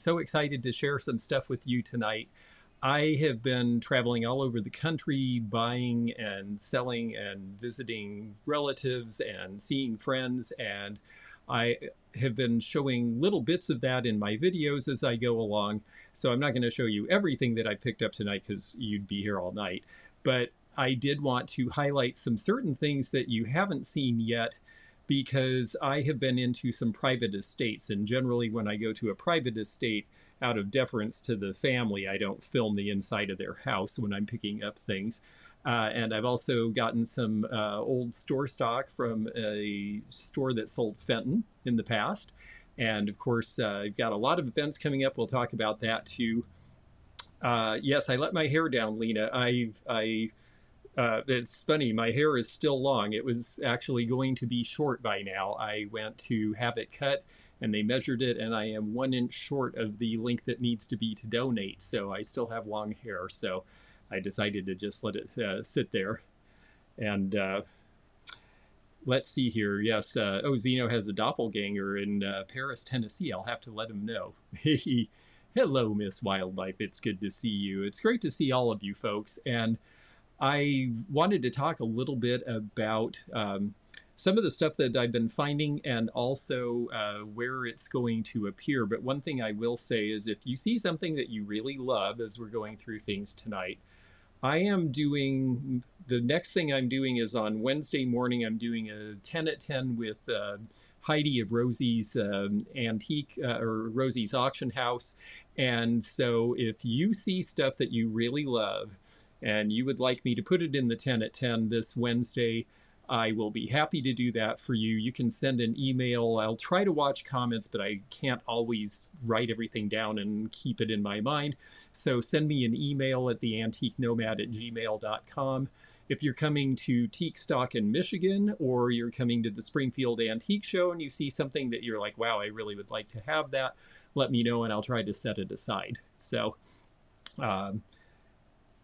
So excited to share some stuff with you tonight. I have been traveling all over the country, buying and selling and visiting relatives and seeing friends, and I have been showing little bits of that in my videos as I go along. So I'm not going to show you everything that I picked up tonight because you'd be here all night. But I did want to highlight some certain things that you haven't seen yet, because I have been into some private estates, and generally when I go to a private estate, out of deference to the family, I don't film the inside of their house when I'm picking up things. And I've also gotten some old store stock from a store that sold Fenton in the past. And of course, I've got a lot of events coming up. We'll talk about that too. Yes, I let my hair down, Lena. It's funny, my hair is still long. It was actually going to be short by now. I went to have it cut and they measured it, and I am 1 inch short of the length it needs to be to donate. So I still have long hair. So I decided to just let it sit there. And let's see here. Yes. Oh, Zeno has a doppelganger in Paris, Tennessee. I'll have to let him know. Hello, Miss Wildlife. It's good to see you. It's great to see all of you folks. And I wanted to talk a little bit about some of the stuff that I've been finding, and also where it's going to appear. But one thing I will say is, if you see something that you really love as we're going through things tonight, the next thing I'm doing is on Wednesday morning, I'm doing a 10 at 10 with Heidi of Rosie's Antique or Rosie's Auction House. And so if you see stuff that you really love and you would like me to put it in the 10 at 10 this Wednesday, I will be happy to do that for you. You can send an email. I'll try to watch comments, but I can't always write everything down and keep it in my mind. So send me an email at theantiquenomad@gmail.com. If you're coming to Teak Stock in Michigan, or you're coming to the Springfield Antique Show and you see something that you're like, wow, I really would like to have that, let me know and I'll try to set it aside. So,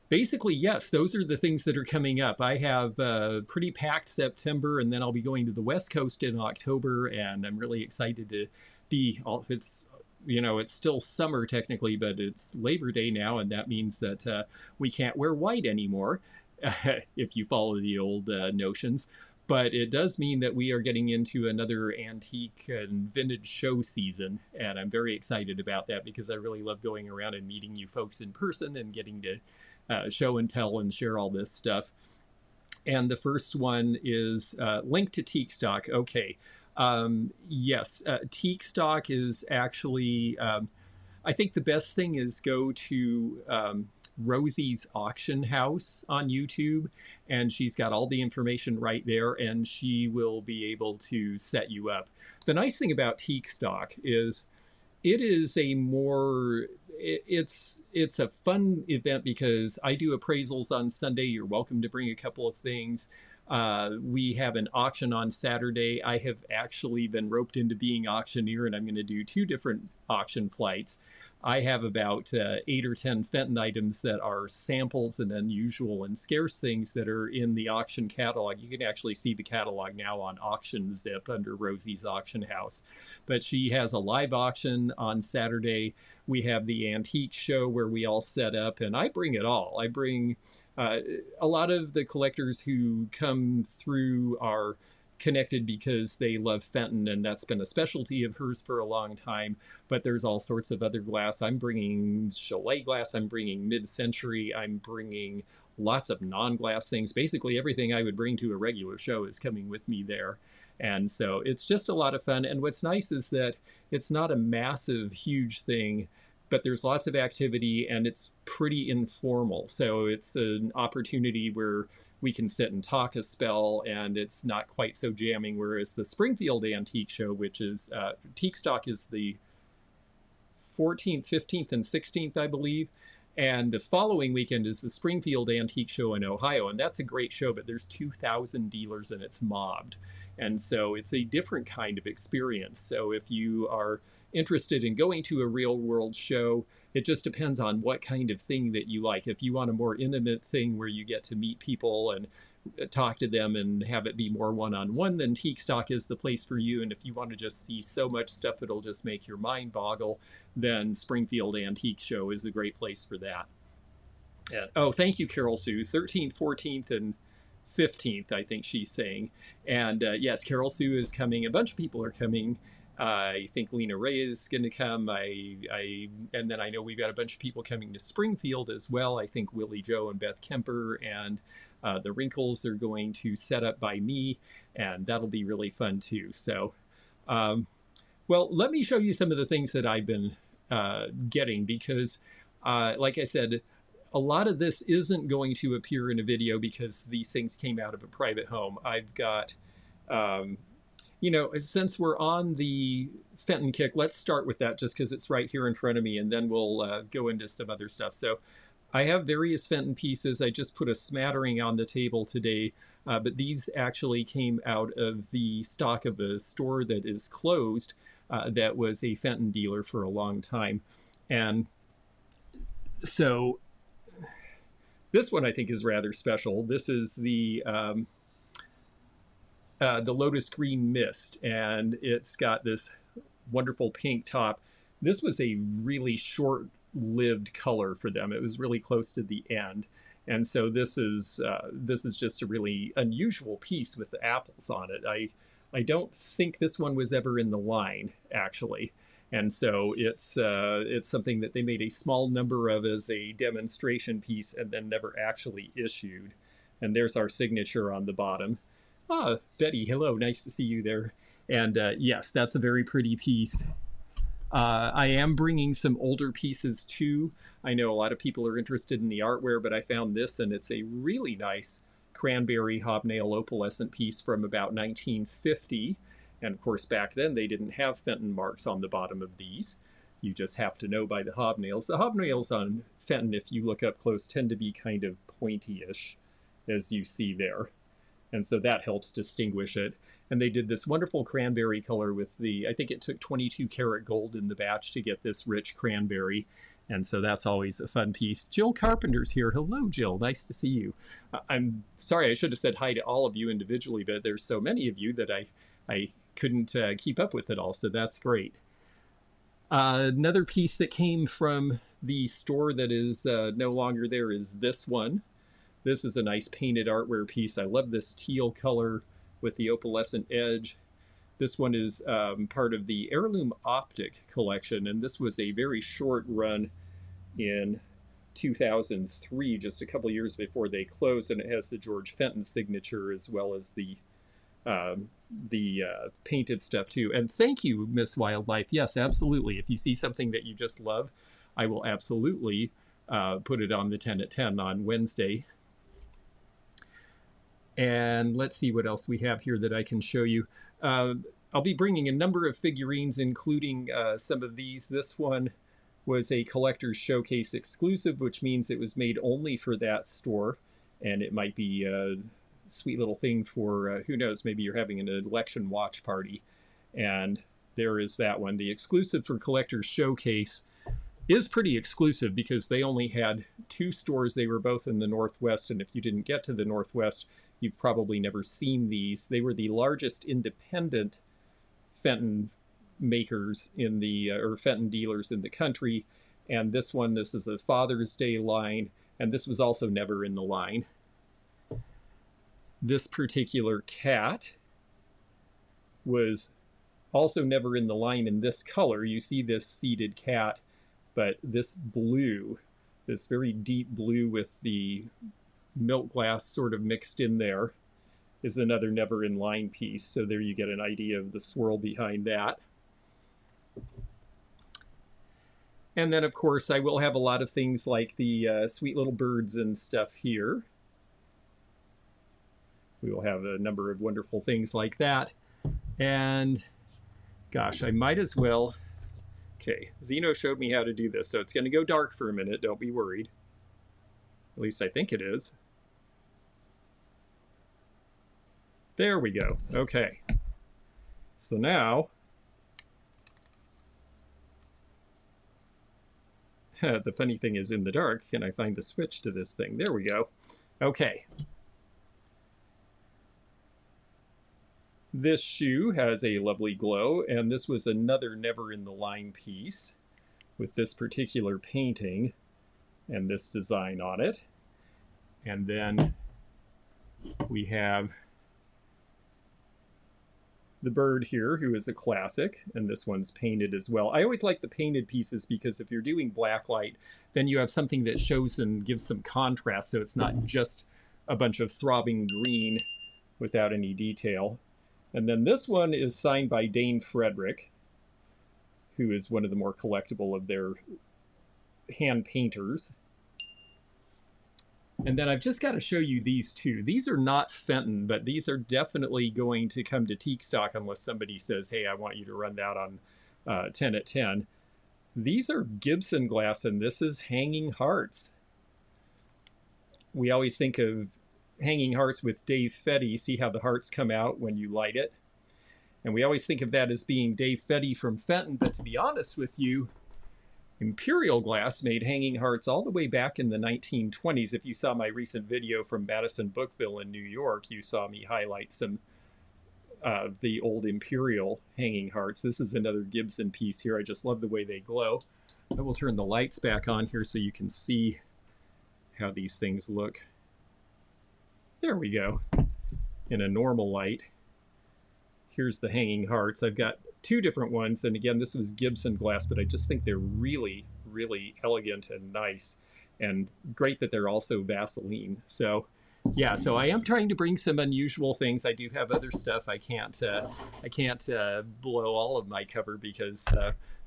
basically, yes, those are the things that are coming up. I have a pretty packed September, and then I'll be going to the West Coast in October, and I'm really excited to be, it's still summer technically, but it's Labor Day now, and that means that we can't wear white anymore, if you follow the old notions. But it does mean that we are getting into another antique and vintage show season, and I'm very excited about that because I really love going around and meeting you folks in person and getting to show and tell and share all this stuff. And the first one is linked to Teak Stock. Okay, yes, Teak Stock is actually, I think the best thing is go to Rosie's Auction House on YouTube, and she's got all the information right there, and she will be able to set you up. The nice thing about Teak Stock is it is it's a fun event because I do appraisals on Sunday. You're welcome to bring a couple of things. We have an auction on Saturday. I have actually been roped into being auctioneer, and I'm going to do 2 different auction flights. I have about 8 or 10 Fenton items that are samples and unusual and scarce things that are in the auction catalog. You can actually see the catalog now on Auction Zip under Rosie's Auction House. But she has a live auction on Saturday. We have the antique show where we all set up, and I bring it all. I bring a lot of the collectors who come through are connected because they love Fenton, and that's been a specialty of hers for a long time. But there's all sorts of other glass. I'm bringing Chalet glass, I'm bringing mid-century, I'm bringing lots of non-glass things. Basically everything I would bring to a regular show is coming with me there. And so it's just a lot of fun. And what's nice is that it's not a massive, huge thing, but there's lots of activity and it's pretty informal. So it's an opportunity where we can sit and talk a spell, and it's not quite so jamming. Whereas the Springfield Antique Show, which is Teak Stock, is the 14th, 15th, and 16th, I believe. And the following weekend is the Springfield Antique Show in Ohio, and that's a great show, but there's 2,000 dealers and it's mobbed. And so it's a different kind of experience. So if you are interested in going to a real world show, it just depends on what kind of thing that you like. If you want a more intimate thing where you get to meet people and talk to them and have it be more one-on-one, then Teak Stock is the place for you. And if you want to just see so much stuff it'll just make your mind boggle, then Springfield Antique Show is a great place for that. And, oh, thank you, Carol Sue. 13th, 14th, and 15th, I think she's saying. And yes, Carol Sue is coming. A bunch of people are coming. I think Lena Ray is going to come. And then I know we've got a bunch of people coming to Springfield as well. I think Willie Joe and Beth Kemper and the Wrinkles are going to set up by me, and that'll be really fun too. So, well, let me show you some of the things that I've been getting, because like I said, a lot of this isn't going to appear in a video because these things came out of a private home. I've got, you know, since we're on the Fenton kick, let's start with that just because it's right here in front of me, and then we'll go into some other stuff. So I have various Fenton pieces. I just put a smattering on the table today, but these actually came out of the stock of a store that is closed that was a Fenton dealer for a long time. And so this one I think is rather special. This is the Lotus Green Mist, and it's got this wonderful pink top. This was a really short-lived color for them. It was really close to the end, and so this is just a really unusual piece with the apples on it. I don't think this one was ever in the line, actually. And so it's something that they made a small number of as a demonstration piece and then never actually issued. And there's our signature on the bottom. Ah, Betty, hello, nice to see you there. And yes, that's a very pretty piece. I am bringing some older pieces too. I know a lot of people are interested in the artware, but I found this, and it's a really nice cranberry hobnail opalescent piece from about 1950. And of course, back then they didn't have Fenton marks on the bottom of these. You just have to know by the hobnails. The hobnails on Fenton, if you look up close, tend to be kind of pointy-ish, as you see there. And so that helps distinguish it. And they did this wonderful cranberry color with the, I think it took 22 karat gold in the batch to get this rich cranberry. And so that's always a fun piece. Jill Carpenter's here. Hello, Jill. Nice to see you. I'm sorry, I should have said hi to all of you individually, but there's so many of you that I couldn't keep up with it all, so that's great. Another piece that came from the store that is no longer there is this one. This is a nice painted artware piece. I love this teal color with the opalescent edge. This one is part of the Heirloom Optic collection, and this was a very short run in 2003, just a couple years before they closed, and it has the George Fenton signature as well as the painted stuff too. And thank you, Miss Wildlife. Yes, absolutely. If you see something that you just love, I will absolutely put it on the 10 at 10 on Wednesday. And let's see what else we have here that I can show you. I'll be bringing a number of figurines, including some of these. This one was a collector's showcase exclusive, which means it was made only for that store. And it might be a sweet little thing for, who knows, maybe you're having an election watch party. And there is that one. The exclusive for collector's showcase is pretty exclusive because they only had 2 stores. They were both in the Northwest, and if you didn't get to the Northwest, you've probably never seen these. They were the largest independent Fenton makers in the, or Fenton dealers in the country. And this one, this is a Father's Day line, and this was also never in the line. This particular cat was also never in the line in this color. You see this seated cat, but this blue, this very deep blue with the milk glass sort of mixed in there, is another never in line piece. So there you get an idea of the swirl behind that. And then of course I will have a lot of things like the sweet little birds and stuff here. We will have a number of wonderful things like that. And gosh, I might as well. Okay, Zeno showed me how to do this, so it's going to go dark for a minute. Don't be worried. At least I think it is. There we go. Okay. So now, the funny thing is in the dark, can I find the switch to this thing? There we go. Okay. This shoe has a lovely glow, and this was another never in the line piece with this particular painting and this design on it. And then we have the bird here, who is a classic, and this one's painted as well. I always like the painted pieces because if you're doing blacklight, then you have something that shows and gives some contrast, so it's not just a bunch of throbbing green without any detail. And then this one is signed by Dane Frederick, who is one of the more collectible of their hand painters. And then I've just got to show you these two. These are not Fenton, but these are definitely going to come to Teak Stock unless somebody says, hey, I want you to run that on 10 at 10. These are Gibson glass, and this is Hanging Hearts. We always think of Hanging Hearts with Dave Fetty. See how the hearts come out when you light it? And we always think of that as being Dave Fetty from Fenton, but to be honest with you, Imperial Glass made Hanging Hearts all the way back in the 1920s. If you saw my recent video from Madison Bookville in New York, you saw me highlight some of the old Imperial Hanging Hearts. This is another Gibson piece here. I just love the way they glow. I will turn the lights back on here so you can see how these things look. There we go. In a normal light. Here's the Hanging Hearts. I've got two different ones, and again, this was Gibson glass, but I just think they're really, really elegant and nice, and great that they're also Vaseline. So yeah, so I am trying to bring some unusual things. I do have other stuff. I can't blow all of my cover because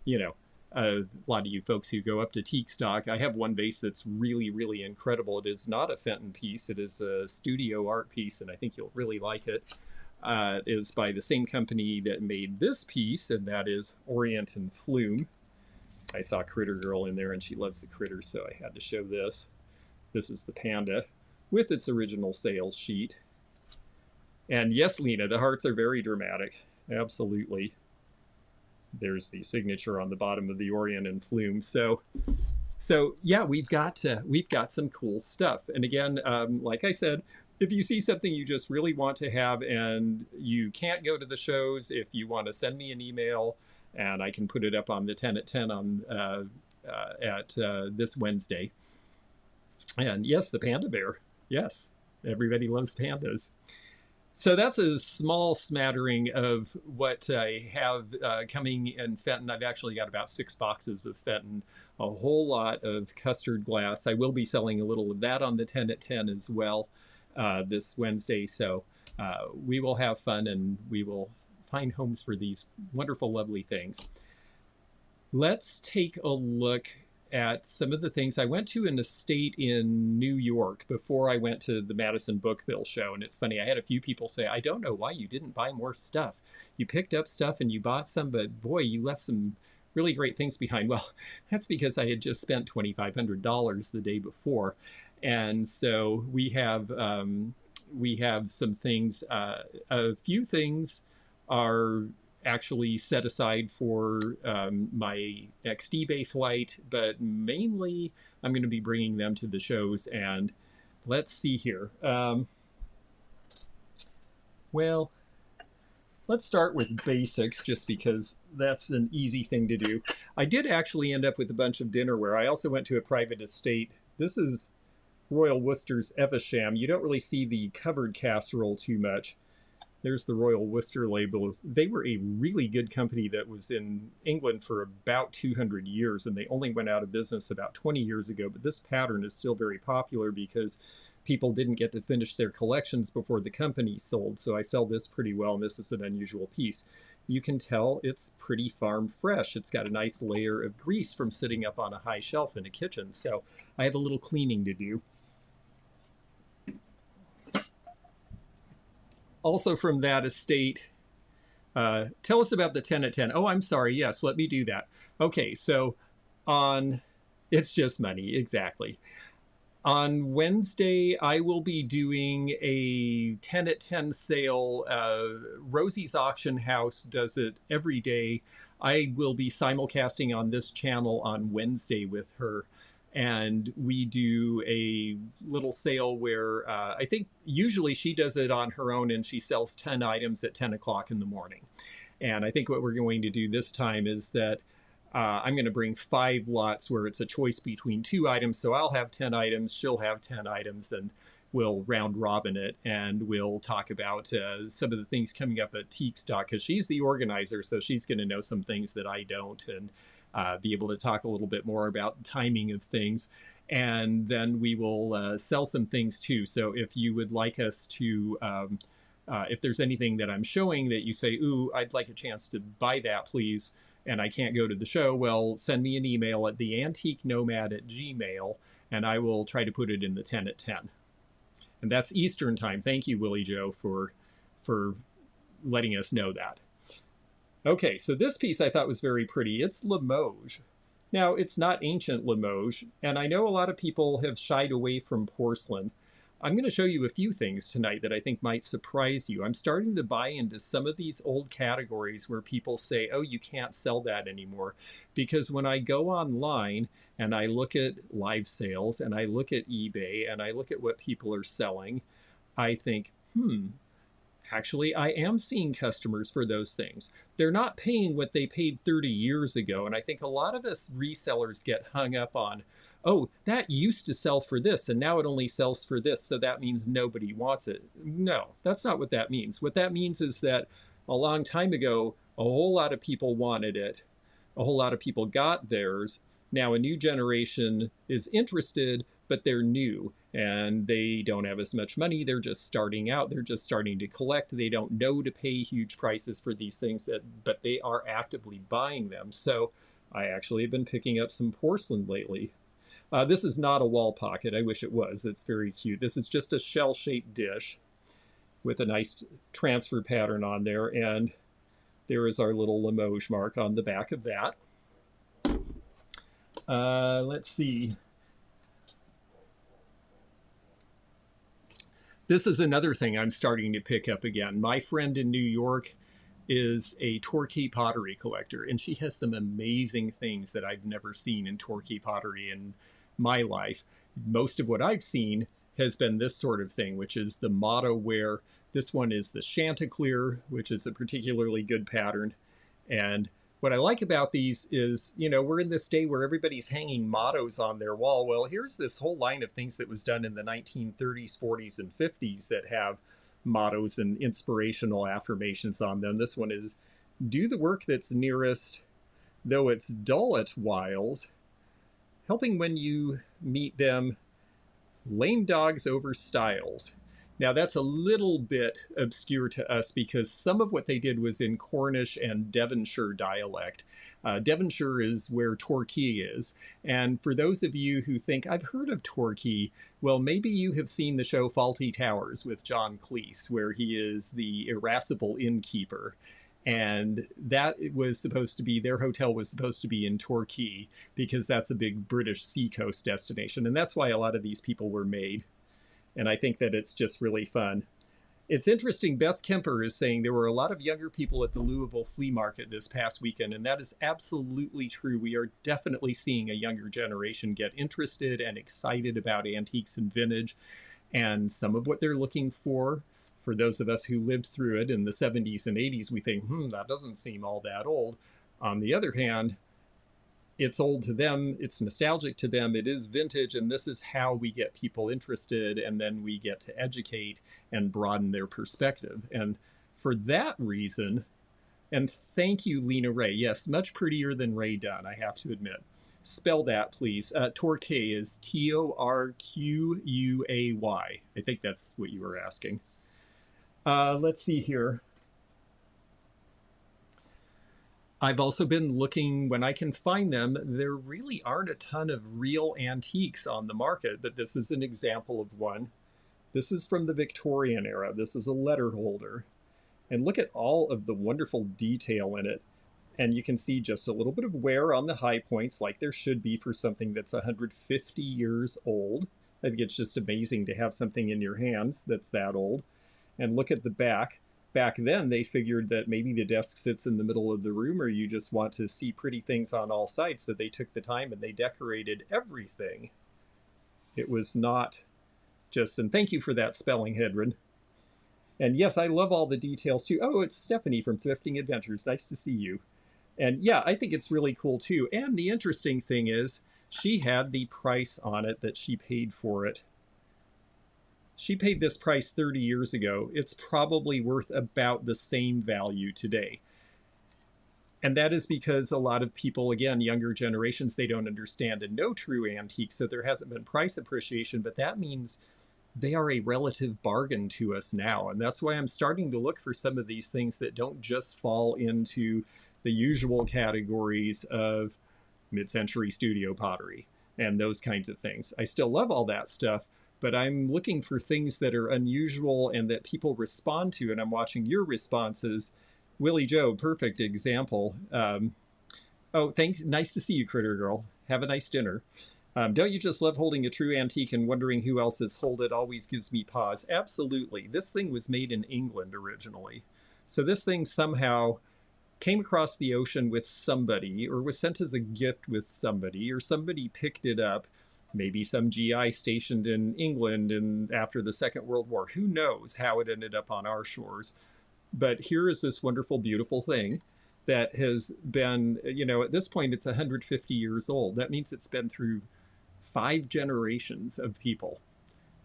you know, a lot of you folks who go up to Teak Stock, I have one vase that's really, really incredible. It is not a Fenton piece. It is a studio art piece, and I think you'll really like it. Is by the same company that made this piece, and that is Orient and Flume. I saw Critter Girl in there, and she loves the critters, so I had to show this. This is the Panda with its original sales sheet. And yes, Lena, the hearts are very dramatic. Absolutely. There's the signature on the bottom of the Orient and Flume. So yeah, we've got some cool stuff. And again, like I said, if you see something you just really want to have and you can't go to the shows, if you want to send me an email, and I can put it up on the 10 at 10 on this Wednesday. And yes, the panda bear. Yes, everybody loves pandas. So that's a small smattering of what I have coming in Fenton. I've actually got about 6 boxes of Fenton, a whole lot of custard glass. I will be selling a little of that on the 10 at 10 as well. This Wednesday, so we will have fun and we will find homes for these wonderful, lovely things. Let's take a look at some of the things. I went to an estate in New York before I went to the Madison Bookville show, and it's funny, I had a few people say, I don't know why you didn't buy more stuff. You picked up stuff and you bought some, but boy, you left some really great things behind. Well, that's because I had just spent $2,500 the day before. And so we have some things, a few things are actually set aside for my next eBay flight, but mainly I'm going to be bringing them to the shows. And let's see here. Well, let's start with basics just because that's an easy thing to do. I did actually end up with a bunch of dinnerware. I also went to a private estate. This is Royal Worcester's Evesham. You don't really see the covered casserole too much. There's the Royal Worcester label. They were a really good company that was in England for about 200 years, and they only went out of business about 20 years ago. But this pattern is still very popular because people didn't get to finish their collections before the company sold. So I sell this pretty well, and this is an unusual piece. You can tell it's pretty farm fresh. It's got a nice layer of grease from sitting up on a high shelf in a kitchen. So I have a little cleaning to do. Also from that estate, tell us about the 10 at 10. Oh, I'm sorry. Yes, let me do that. Okay, so on It's Just Money, exactly. On Wednesday, I will be doing a 10 at 10 sale. Rosie's Auction House does it every day. I will be simulcasting on this channel on Wednesday with her. And we do a little sale where I think usually she does it on her own, and she sells 10 items at 10 o'clock in the morning. And I think what we're going to do this time is that I'm going to bring 5 lots where it's a choice between 2 items. So I'll have 10 items, she'll have 10 items, and we'll round robin it, and we'll talk about some of the things coming up at Antique Stock, because she's the organizer, so she's going to know some things that I don't, and be able to talk a little bit more about timing of things. And then we will sell some things too. So if you would like us to, if there's anything that I'm showing that you say, ooh, I'd like a chance to buy that, please, and I can't go to the show, well, send me an email at theantiquenomad@gmail.com, and I will try to put it in the 10 at 10. And that's Eastern time. Thank you, Willie Joe, for letting us know that. Okay, so this piece I thought was very pretty. It's Limoges. Now, it's not ancient Limoges, and I know a lot of people have shied away from porcelain. I'm going to show you a few things tonight that I think might surprise you. I'm starting to buy into some of these old categories where people say, oh, you can't sell that anymore. Because when I go online and I look at live sales and I look at eBay and I look at what people are selling, I think, actually, I am seeing customers for those things. They're not paying what they paid 30 years ago. And I think a lot of us resellers get hung up on, oh, that used to sell for this, and now it only sells for this, so that means nobody wants it. No, that's not what that means. What that means is that a long time ago, a whole lot of people wanted it. A whole lot of people got theirs. Now a new generation is interested, but they're new and they don't have as much money. They're just starting out. They're just starting to collect. They don't know to pay huge prices for these things, but they are actively buying them. So I actually have been picking up some porcelain lately. This is not a wall pocket. I wish it was. It's very cute. This is just a shell-shaped dish with a nice transfer pattern on there. And there is our little Limoges mark on the back of that. Let's see. This is another thing I'm starting to pick up again. My friend in New York is a Torquay pottery collector, and she has some amazing things that I've never seen in Torquay pottery in my life. Most of what I've seen has been this sort of thing, which is the motto ware. This one is the Chanticleer, which is a particularly good pattern. And what I like about these is, you know, we're in this day where everybody's hanging mottos on their wall. Well, here's this whole line of things that was done in the 1930s, 40s, and 50s that have mottos and inspirational affirmations on them. This one is, do the work that's nearest, though it's dull at whiles, helping when you meet them, lame dogs over stiles. Now that's a little bit obscure to us because some of what they did was in Cornish and Devonshire dialect. Devonshire is where Torquay is. And for those of you who think, I've heard of Torquay, well, maybe you have seen the show Fawlty Towers with John Cleese, where he is the irascible innkeeper. And that was supposed to be, their hotel was supposed to be in Torquay because that's a big British seacoast destination. And that's why a lot of these people were made. And I think that it's just really fun. It's interesting, Beth Kemper is saying there were a lot of younger people at the Louisville flea market this past weekend, and that is absolutely true. We are definitely seeing a younger generation get interested and excited about antiques and vintage, and some of what they're looking for those of us who lived through it in the 70s and 80s, we think, that doesn't seem all that old. On the other hand, it's old to them, it's nostalgic to them, it is vintage, and this is how we get people interested, and then we get to educate and broaden their perspective. And for that reason, and thank you, Lena Ray. Yes, much prettier than Ray Dunn, I have to admit. Spell that, please. Torquay is Torquay. I think that's what you were asking. Let's see here. I've also been looking when I can find them. There really aren't a ton of real antiques on the market, but this is an example of one. This is from the Victorian era. This is a letter holder. And look at all of the wonderful detail in it. And you can see just a little bit of wear on the high points, like there should be for something that's 150 years old. I think it's just amazing to have something in your hands that's that old. And look at the back. back then they figured that maybe the desk sits in the middle of the room, or you just want to see pretty things on all sides. So they took the time and they decorated everything. It was not just, and thank you for that spelling, Hedron. And yes, I love all the details too. Oh, it's Stephanie from Thrifting Adventures. Nice to see you. And yeah, I think it's really cool too. And the interesting thing is, she had the price on it that she paid for it. She paid this price 30 years ago. It's probably worth about the same value today. And that is because a lot of people, again, younger generations, they don't understand and know true antiques, so there hasn't been price appreciation, but that means they are a relative bargain to us now. And that's why I'm starting to look for some of these things that don't just fall into the usual categories of mid-century studio pottery and those kinds of things. I still love all that stuff, but I'm looking for things that are unusual and that people respond to, and I'm watching your responses. Willie Joe, perfect example. Oh, thanks. Nice to see you, Critter Girl. Have a nice dinner. Don't you just love holding a true antique and wondering who else has hold it? Always gives me pause. Absolutely. This thing was made in England originally. So this thing somehow came across the ocean with somebody, or was sent as a gift with somebody, or somebody picked it up. Maybe some GI stationed in England and after the Second World War. Who knows how it ended up on our shores? But here is this wonderful, beautiful thing that has been, you know, at this point, it's 150 years old. That means it's been through 5 generations of people,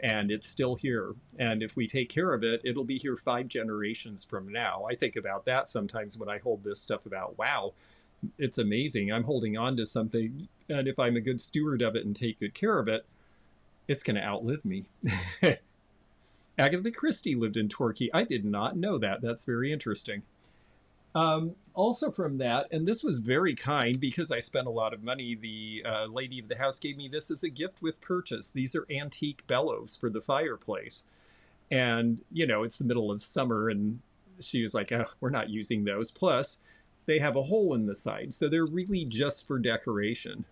and it's still here. And if we take care of it, it'll be here 5 generations from now. I think about that sometimes when I hold this stuff about, wow, it's amazing. I'm holding on to something, and if I'm a good steward of it and take good care of it, it's going to outlive me. Agatha Christie lived in Torquay. I did not know that. That's very interesting. Also from that, and this was very kind because I spent a lot of money, the lady of the house gave me this as a gift with purchase. These are antique bellows for the fireplace. And, you know, it's the middle of summer, and she was like, oh, we're not using those. Plus, they have a hole in the side, so they're really just for decoration.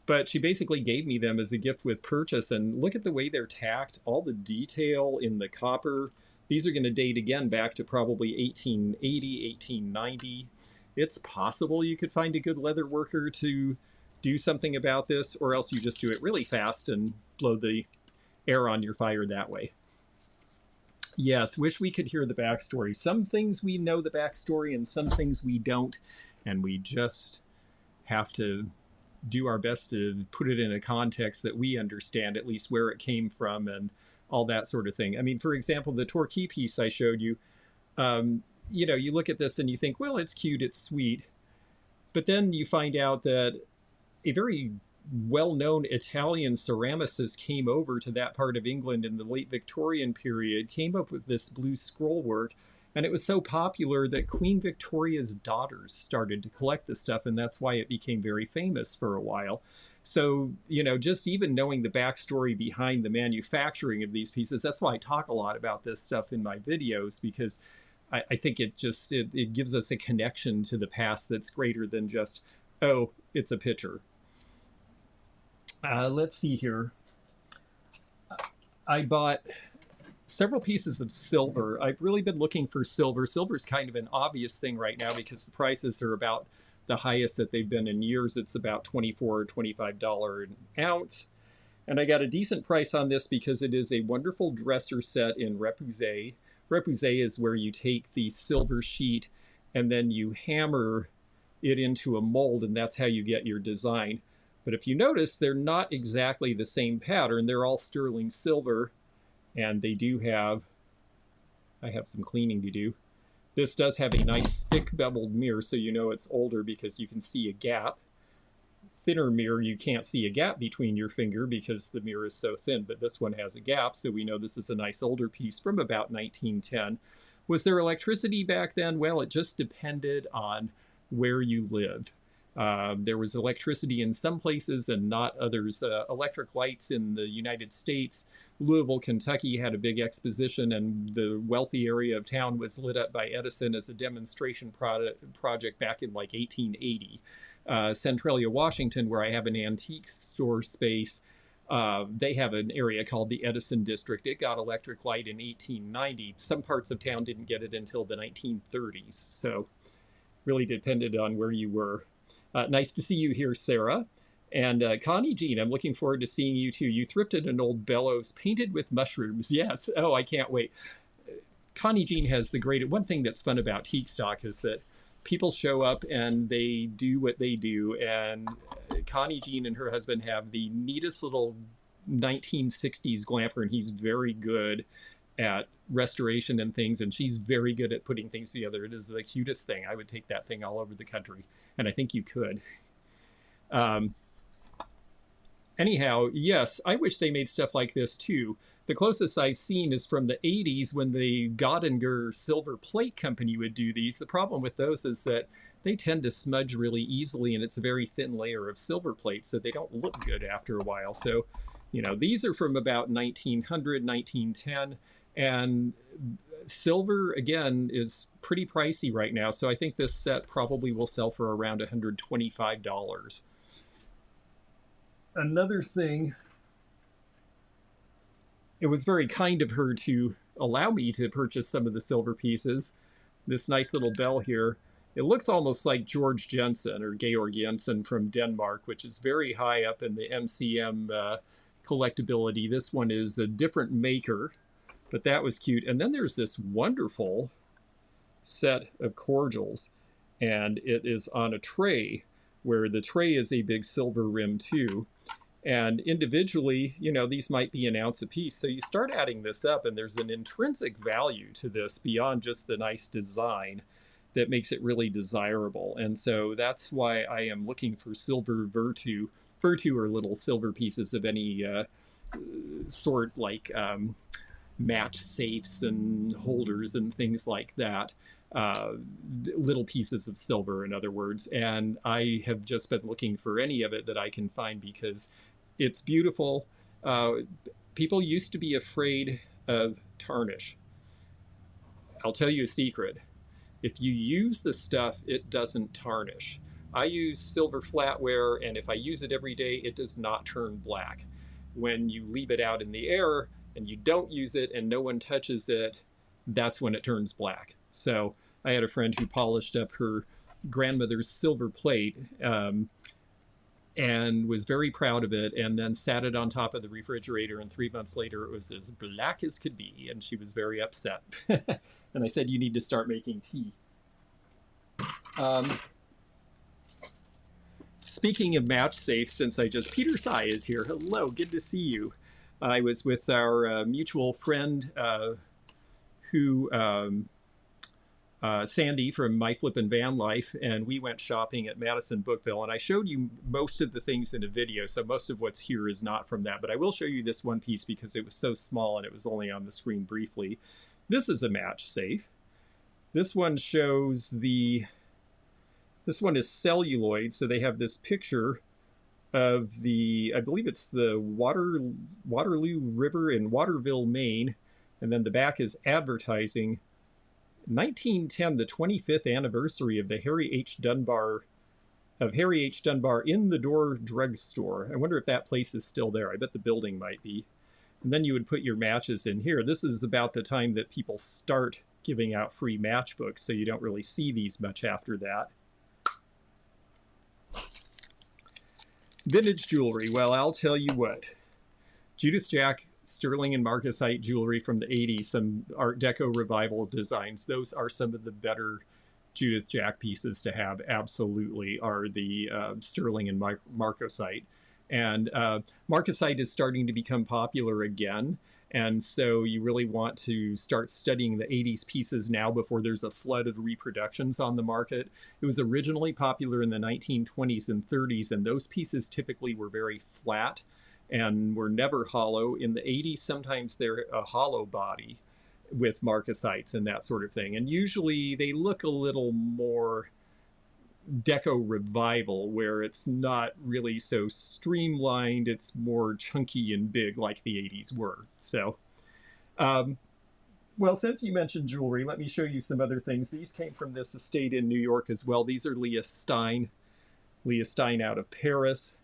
But she basically gave me them as a gift with purchase, and look at the way they're tacked, all the detail in the copper. These are going to date again back to probably 1880, 1890. It's possible you could find a good leather worker to do something about this, or else you just do it really fast and blow the air on your fire that way. Yes, wish we could hear the backstory. Some things we know the backstory and some things we don't, and we just have to do our best to put it in a context that we understand, at least where it came from and all that sort of thing. I mean, for example, the Torquay piece I showed you, you know, you look at this and you think, well, it's cute, it's sweet. But then you find out that a very well-known Italian ceramicist came over to that part of England in the late Victorian period, came up with this blue scroll work, and it was so popular that Queen Victoria's daughters started to collect this stuff, and that's why it became very famous for a while. So, you know, just even knowing the backstory behind the manufacturing of these pieces, that's why I talk a lot about this stuff in my videos, because I think it just, it gives us a connection to the past that's greater than just, oh, it's a picture. Let's see here. I bought several pieces of silver. I've really been looking for silver. Silver's kind of an obvious thing right now because the prices are about the highest that they've been in years. It's about $24 or $25 an ounce. And I got a decent price on this because it is a wonderful dresser set in repoussé. Repoussé is where you take the silver sheet and then you hammer it into a mold, and that's how you get your design. But if you notice, they're not exactly the same pattern. They're all sterling silver, and they do have, I have some cleaning to do. This does have a nice thick beveled mirror, so you know it's older because you can see a gap. Thinner mirror, you can't see a gap between your finger because the mirror is so thin, but this one has a gap, so we know this is a nice older piece from about 1910. Was there electricity back then? Well, it just depended on where you lived. There was electricity in some places and not others. Electric lights in the United States, Louisville, Kentucky had a big exposition, and the wealthy area of town was lit up by Edison as a demonstration project back in like 1880. Centralia, Washington, where I have an antique store space, They have an area called the Edison District. It got electric light in 1890. Some parts of town didn't get it until the 1930s. So really depended on where you were. Nice to see you here, Sarah. And Connie Jean, I'm looking forward to seeing you too. You thrifted an old bellows painted with mushrooms. Yes. Oh, I can't wait. Connie Jean has the great, one thing that's fun about Teak Stock is that people show up and they do what they do. And Connie Jean and her husband have the neatest little 1960s glamper, and he's very good at restoration and things, and she's very good at putting things together. It is the cutest thing. I would take that thing all over the country, and I think you could. Anyhow, yes, I wish they made stuff like this too. The closest I've seen is from the 80s when the Godinger Silver Plate Company would do these. The problem with those is that they tend to smudge really easily, and it's a very thin layer of silver plate, so they don't look good after a while. So, you know, these are from about 1900, 1910, and silver, again, is pretty pricey right now. So I think this set probably will sell for around $125. Another thing, it was very kind of her to allow me to purchase some of the silver pieces. This nice little bell here, it looks almost like George Jensen or Georg Jensen from Denmark, which is very high up in the MCM collectability. This one is a different maker, but that was cute. And then there's this wonderful set of cordials, and it is on a tray, where the tray is a big silver rim too. And individually, you know, these might be an ounce a piece. So you start adding this up, and there's an intrinsic value to this beyond just the nice design that makes it really desirable. And so that's why I am looking for silver Virtu. Virtu are little silver pieces of any sort, like match safes and holders and things like that. Little pieces of silver, in other words. And I have just been looking for any of it that I can find because it's beautiful. People used to be afraid of tarnish. I'll tell you a secret. If you use the stuff, it doesn't tarnish. I use silver flatware, and if I use it every day, it does not turn black. When you leave it out in the air and you don't use it and no one touches it, that's when it turns black. So I had a friend who polished up her grandmother's silver plate and was very proud of it, and then sat it on top of the refrigerator, and 3 months later it was as black as could be, and she was very upset. And I said, you need to start making tea. Speaking of match safes, since Peter Sy is here. Hello, good to see you. I was with our mutual friend Sandy from My Flippin' Van Life, and we went shopping at Madison Bookville, and I showed you most of the things in a video, so most of what's here is not from that, but I will show you this one piece because it was so small and it was only on the screen briefly. This is a match safe. This one shows this one is celluloid, so they have this picture of the, I believe it's the Waterloo River in Waterville, Maine, and then the back is advertising 1910, the 25th anniversary of the Harry H. Dunbar in the Door drugstore. I wonder if that place is still there. I bet the building might be. And then you would put your matches in here. This is about the time that people start giving out free matchbooks, so you don't really see these much after that. Vintage jewelry. Well, I'll tell you what. Judith Jack sterling and marcasite jewelry from the 80s, some Art Deco revival designs. Those are some of the better Judith Jack pieces to have, absolutely, are the sterling and marcasite. And marcasite is starting to become popular again. And so you really want to start studying the 80s pieces now before there's a flood of reproductions on the market. It was originally popular in the 1920s and 30s, and those pieces typically were very flat and were never hollow. In the 80s, sometimes they're a hollow body with marcasites and that sort of thing. And usually they look a little more Deco revival, where it's not really so streamlined, it's more chunky and big like the 80s were. So, well, since you mentioned jewelry, let me show you some other things. These came from this estate in New York as well. These are Lea Stein out of Paris.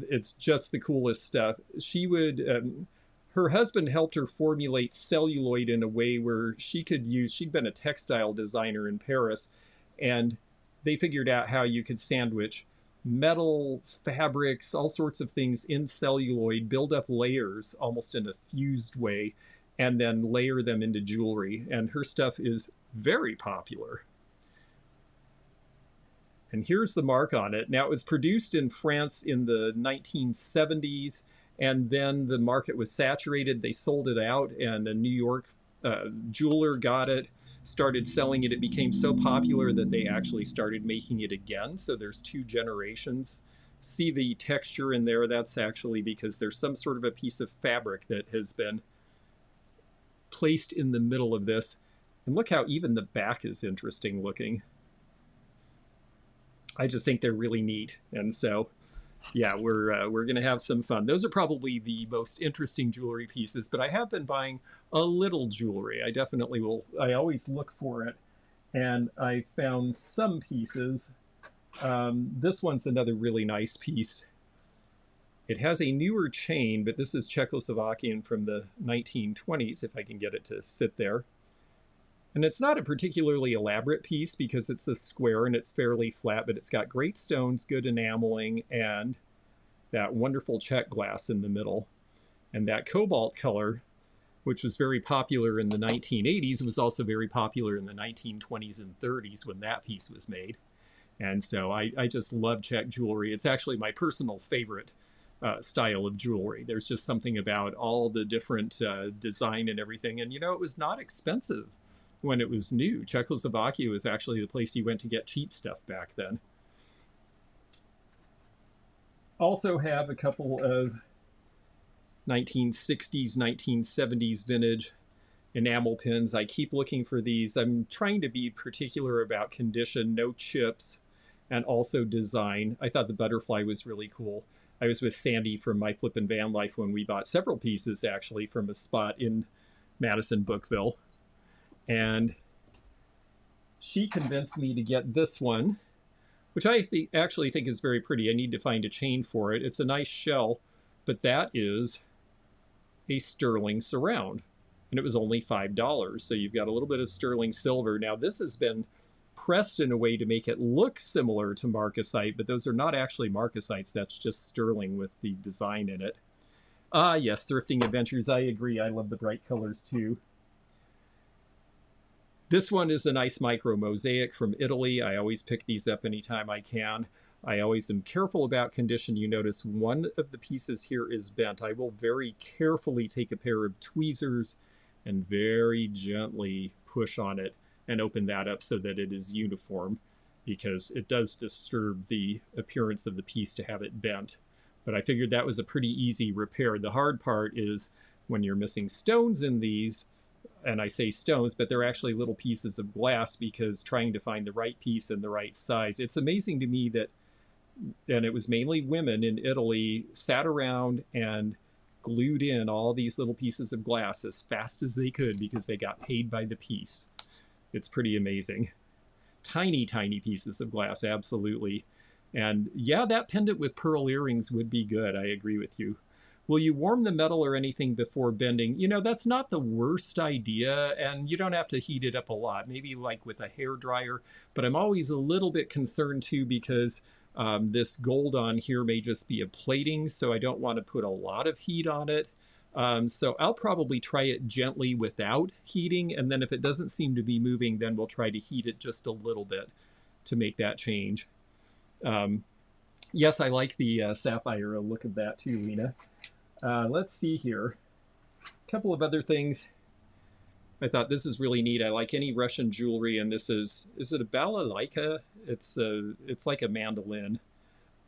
It's just the coolest stuff. She would, her husband helped her formulate celluloid in a way where she could use, she'd been a textile designer in Paris, and they figured out how you could sandwich metal, fabrics, all sorts of things in celluloid, build up layers almost in a fused way, and then layer them into jewelry. And her stuff is very popular. And here's the mark on it. Now, it was produced in France in the 1970s, and then the market was saturated. They sold it out, and a New York jeweler got it, started selling it. It became so popular that they actually started making it again. So there's 2 generations. See the texture in there? That's actually because there's some sort of a piece of fabric that has been placed in the middle of this. And look how even the back is interesting looking. I just think they're really neat. And so, yeah, we're going to have some fun. Those are probably the most interesting jewelry pieces, but I have been buying a little jewelry. I definitely will. I always look for it. And I found some pieces. This one's another really nice piece. It has a newer chain, but this is Czechoslovakian from the 1920s, if I can get it to sit there. And it's not a particularly elaborate piece because it's a square and it's fairly flat, but it's got great stones, good enameling, and that wonderful Czech glass in the middle. And that cobalt color, which was very popular in the 1980s, was also very popular in the 1920s and 30s when that piece was made. And so I just love Czech jewelry. It's actually my personal favorite style of jewelry. There's just something about all the different design and everything. And, you know, it was not expensive when it was new. Czechoslovakia was actually the place you went to get cheap stuff back then. Also have a couple of 1960s, 1970s vintage enamel pins. I keep looking for these. I'm trying to be particular about condition, no chips, and also design. I thought the butterfly was really cool. I was with Sandy from My Flippin' Van Life when we bought several pieces actually from a spot in Madison, Bookville. And she convinced me to get this one, which I actually think is very pretty. I need to find a chain for it. It's a nice shell, but that is a sterling surround. And it was only $5. So you've got a little bit of sterling silver. Now this has been pressed in a way to make it look similar to marcasite, but those are not actually marcasites. That's just sterling with the design in it. Ah, yes, Thrifting Adventures. I agree. I love the bright colors too. This one is a nice micro mosaic from Italy. I always pick these up anytime I can. I always am careful about condition. You notice one of the pieces here is bent. I will very carefully take a pair of tweezers and very gently push on it and open that up so that it is uniform, because it does disturb the appearance of the piece to have it bent. But I figured that was a pretty easy repair. The hard part is when you're missing stones in these, and I say stones, but they're actually little pieces of glass, because trying to find the right piece and the right size. It's amazing to me that, and it was mainly women in Italy, sat around and glued in all these little pieces of glass as fast as they could because they got paid by the piece. It's pretty amazing. Tiny, tiny pieces of glass, absolutely. And yeah, that pendant with pearl earrings would be good. I agree with you. Will you warm the metal or anything before bending? You know, that's not the worst idea, and you don't have to heat it up a lot. Maybe like with a hair dryer, but I'm always a little bit concerned too, because this gold on here may just be a plating, so I don't want to put a lot of heat on it. So I'll probably try it gently without heating, and then if it doesn't seem to be moving, then we'll try to heat it just a little bit to make that change. Yes, I like the sapphire look of that too, Lena. Let's see here. A couple of other things. I thought this is really neat. I like any Russian jewelry, and this is it a balalaika? It's like a mandolin,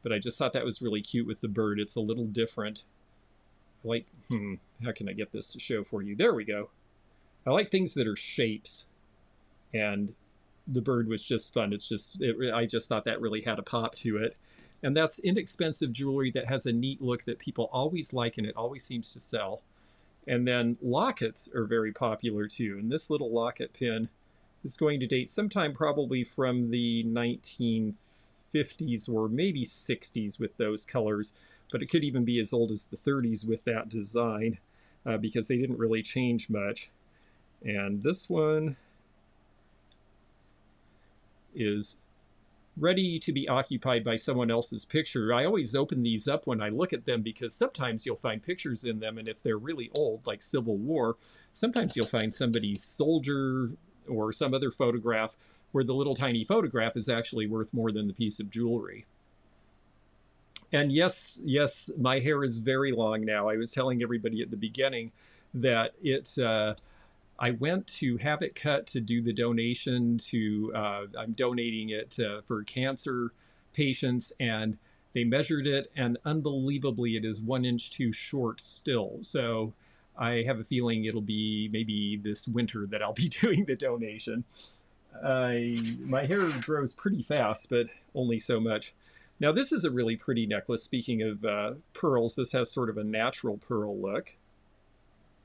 but I just thought that was really cute with the bird. It's a little different. I like, how can I get this to show for you? There we go. I like things that are shapes, and the bird was just fun. It's just, I just thought that really had a pop to it. And that's inexpensive jewelry that has a neat look that people always like, and it always seems to sell. And then lockets are very popular too. And this little locket pin is going to date sometime probably from the 1950s or maybe 60s with those colors. but it could even be as old as the 30s with that design, because they didn't really change much. And this one is ready to be occupied by someone else's picture. I always open these up when I look at them, because sometimes you'll find pictures in them, and if they're really old, like Civil War, sometimes you'll find somebody's soldier or some other photograph where the little tiny photograph is actually worth more than the piece of jewelry. And yes, my hair is very long now. I was telling everybody at the beginning that I went to have it cut to do the donation to, I'm donating it for cancer patients, and they measured it, and unbelievably it is 1 inch too short still. So I have a feeling it'll be maybe this winter that I'll be doing the donation. My hair grows pretty fast, but only so much. Now this is a really pretty necklace. Speaking of pearls, this has sort of a natural pearl look.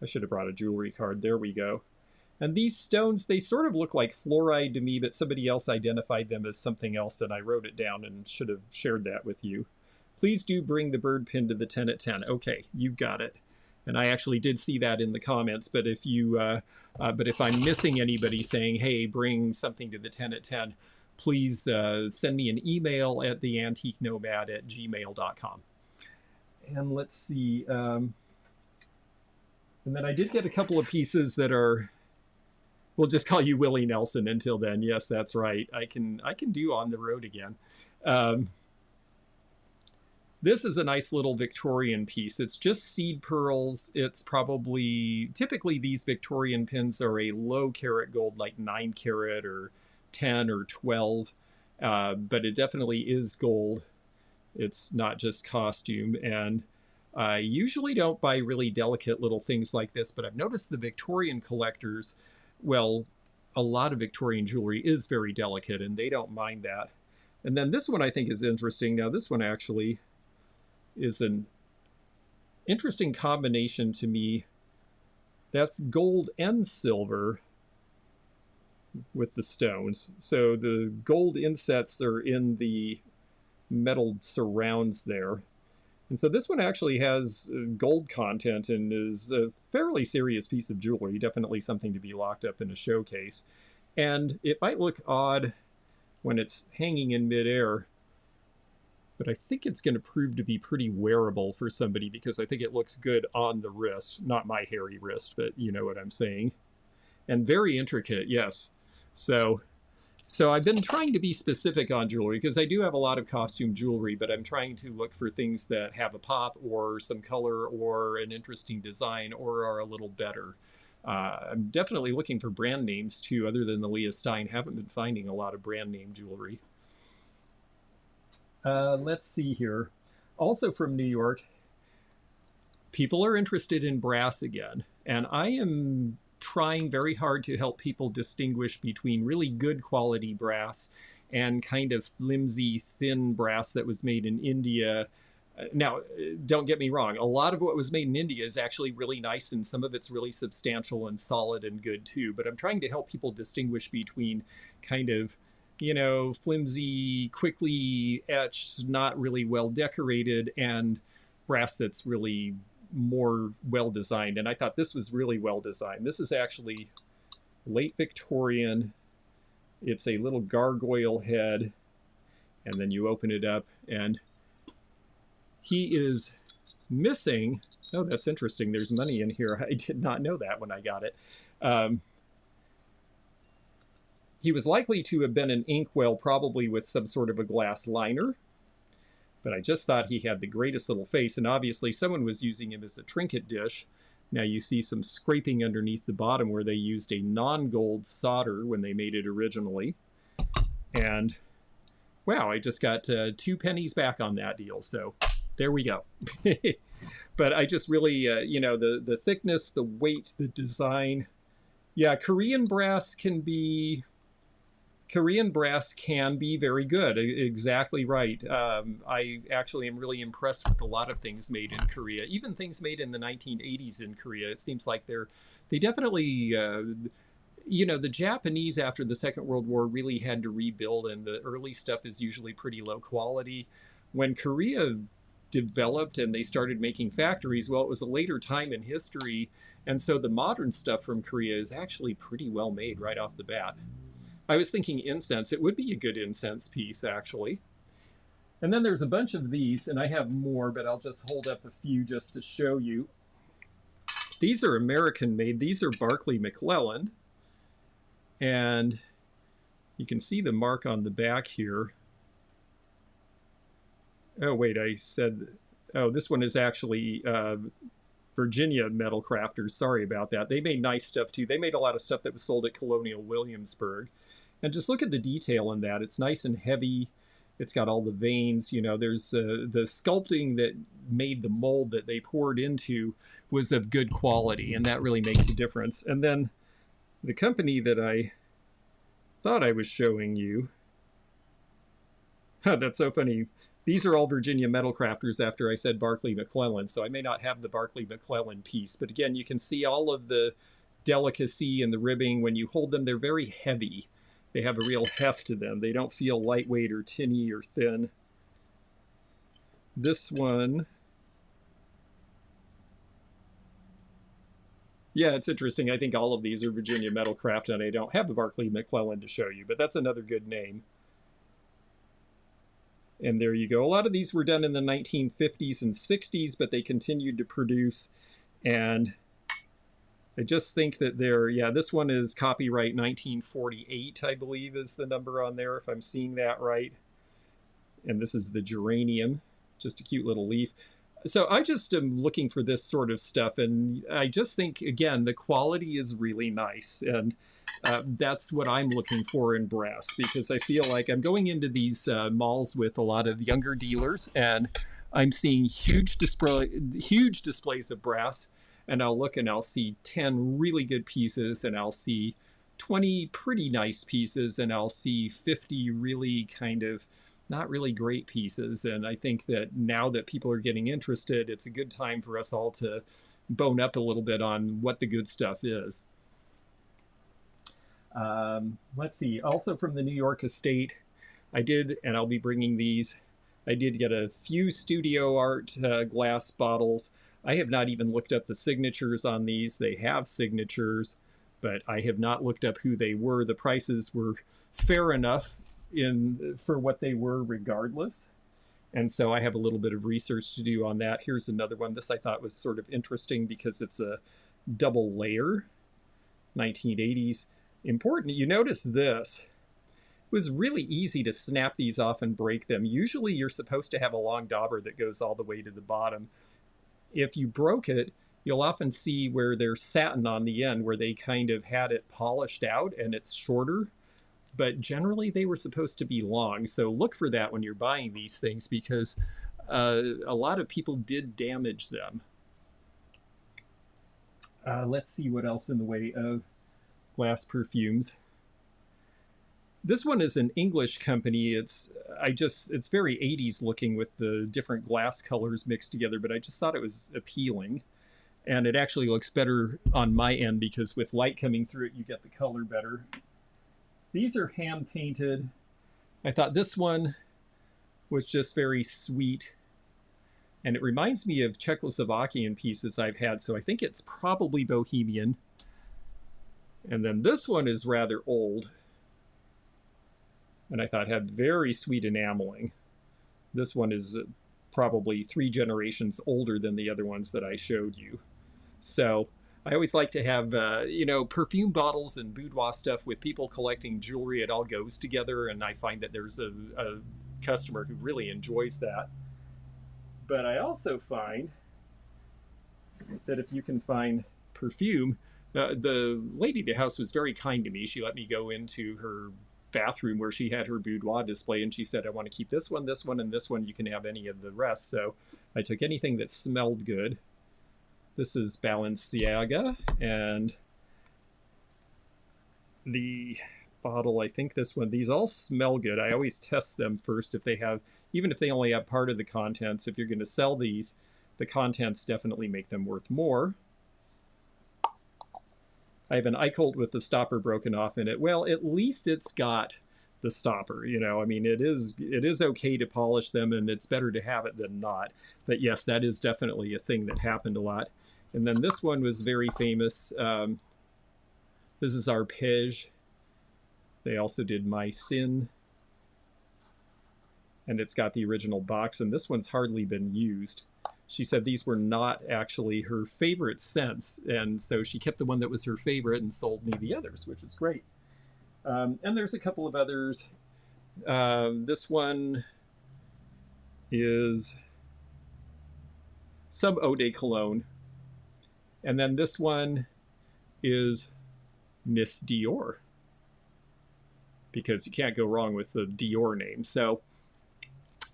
I should have brought a jewelry card. There we go. And these stones, they sort of look like fluoride to me, but somebody else identified them as something else, and I wrote it down and should have shared that with you. Please do bring the bird pin to the 10 at 10. Okay, you've got it. And I actually did see that in the comments, but if if I'm missing anybody saying, hey, bring something to the 10 at 10, please send me an email at theantiquenomad@gmail.com. And let's see. And then I did get a couple of pieces that are, we'll just call you Willie Nelson until then. Yes, that's right. I can do On the Road Again. This is a nice little Victorian piece. It's just seed pearls. It's probably, typically these Victorian pins are a low carat gold, like 9 carat or 10 or 12, but it definitely is gold. It's not just costume. And I usually don't buy really delicate little things like this, but I've noticed the Victorian collectors, well, a lot of Victorian jewelry is very delicate, and they don't mind that. And then this one I think is interesting. Now this one actually is an interesting combination to me. That's gold and silver with the stones. So the gold insets are in the metal surrounds there. And so this one actually has gold content and is a fairly serious piece of jewelry, definitely something to be locked up in a showcase. And it might look odd when it's hanging in midair, but I think it's going to prove to be pretty wearable for somebody, because I think it looks good on the wrist. Not my hairy wrist, but you know what I'm saying. And very intricate, yes. So I've been trying to be specific on jewelry, because I do have a lot of costume jewelry, but I'm trying to look for things that have a pop or some color or an interesting design or are a little better. I'm definitely looking for brand names too, other than the Lea Stein. Haven't been finding a lot of brand name jewelry. Let's see here. Also from New York, people are interested in brass again, and I am trying very hard to help people distinguish between really good quality brass and kind of flimsy, thin brass that was made in India. Now, don't get me wrong, a lot of what was made in India is actually really nice, and some of it's really substantial and solid and good too, but I'm trying to help people distinguish between kind of, you know, flimsy, quickly etched, not really well decorated, and brass that's really more well designed. And I thought this was really well designed. This is actually late Victorian. It's a little gargoyle head, and then you open it up and he is missing, oh, that's interesting, there's money in here. I did not know that when I got it. He was likely to have been an inkwell, probably with some sort of a glass liner, but I just thought he had the greatest little face, and obviously someone was using him as a trinket dish. Now you see some scraping underneath the bottom where they used a non-gold solder when they made it originally. And wow, I just got 2 pennies back on that deal, so there we go. But I just really, you know, the thickness, the weight, the design. Yeah, Korean brass can be very good. Exactly right. I actually am really impressed with a lot of things made in Korea, even things made in the 1980s in Korea. It seems like they definitely, you know, the Japanese after the Second World War really had to rebuild, and the early stuff is usually pretty low quality. When Korea developed and they started making factories. Well, it was a later time in history, and so the modern stuff from Korea is actually pretty well made right off the bat. I was thinking incense. It would be a good incense piece, actually. And then there's a bunch of these, and I have more, but I'll just hold up a few just to show you. These are American made. These are Barclay McClelland. And you can see the mark on the back here. Oh, wait, I said, oh, this one is actually Virginia Metal Crafters. Sorry about that. They made nice stuff, too. They made a lot of stuff that was sold at Colonial Williamsburg. And just look at the detail in that. It's nice and heavy. It's got all the veins. You know, there's the sculpting that made the mold that they poured into was of good quality, and that really makes a difference. And then the company that I thought I was showing you, that's so funny. These are all Virginia Metal Crafters after I said Barclay McClelland, so I may not have the Barclay McClelland piece. But again, you can see all of the delicacy and the ribbing. When you hold them, they're very heavy. They have a real heft to them. They don't feel lightweight or tinny or thin. This one, yeah, it's interesting. I think all of these are Virginia Metal Craft, and I don't have the Barclay McClelland to show you, but that's another good name. And there you go. A lot of these were done in the 1950s and 60s, but they continued to produce. And I just think that they're, yeah, this one is copyright 1948, I believe is the number on there, if I'm seeing that right. And this is the geranium, just a cute little leaf. So I just am looking for this sort of stuff. And I just think, again, the quality is really nice. And that's what I'm looking for in brass, because I feel like I'm going into these malls with a lot of younger dealers, and I'm seeing huge displays of brass. And I'll look and I'll see 10 really good pieces, and I'll see 20 pretty nice pieces, and I'll see 50 really kind of not really great pieces. And I think that now that people are getting interested, it's a good time for us all to bone up a little bit on what the good stuff is. Let's see. Also from the New York estate, I did, and I'll be bringing these, I did get a few studio art glass bottles. I have not even looked up the signatures on these. They have signatures, but I have not looked up who they were. The prices were fair enough for what they were regardless. And so I have a little bit of research to do on that. Here's another one. This I thought was sort of interesting because it's a double layer, 1980s. Important, you notice this. It was really easy to snap these off and break them. Usually you're supposed to have a long dauber that goes all the way to the bottom. If you broke it, you'll often see where there's satin on the end, where they kind of had it polished out and it's shorter. But generally they were supposed to be long. So look for that when you're buying these things, because a lot of people did damage them. Let's see what else in the way of glass perfumes. This one is an English company. It's very 80s looking with the different glass colors mixed together, but I just thought it was appealing. And it actually looks better on my end because with light coming through it, you get the color better. These are hand painted. I thought this one was just very sweet. And it reminds me of Czechoslovakian pieces I've had, so I think it's probably Bohemian. And then this one is rather old, and I thought had very sweet enameling. This one is probably 3 generations older than the other ones that I showed you. So I always like to have, perfume bottles and boudoir stuff with people collecting jewelry. It all goes together, and I find that there's a customer who really enjoys that. But I also find that if you can find perfume, the lady of the house was very kind to me. She let me go into her bathroom where she had her boudoir display, and she said, I want to keep this one, and this one. You can have any of the rest. So I took anything that smelled good. This is Balenciaga, and the bottle, I think this one, these all smell good. I always test them first if they have, even if they only have part of the contents. If you're going to sell these, the contents definitely make them worth more. I have an Eichholt with the stopper broken off in it. Well, at least it's got the stopper. You know, I mean, it is okay to polish them, and it's better to have it than not. But yes, that is definitely a thing that happened a lot. And then this one was very famous. This is arpege. They also did My Sin. And it's got the original box, and this one's hardly been used. She said these were not actually her favorite scents, and so she kept the one that was her favorite and sold me the others, which is great. And there's a couple of others. This one is some Eau de Cologne. And then this one is Miss Dior, because you can't go wrong with the Dior name. So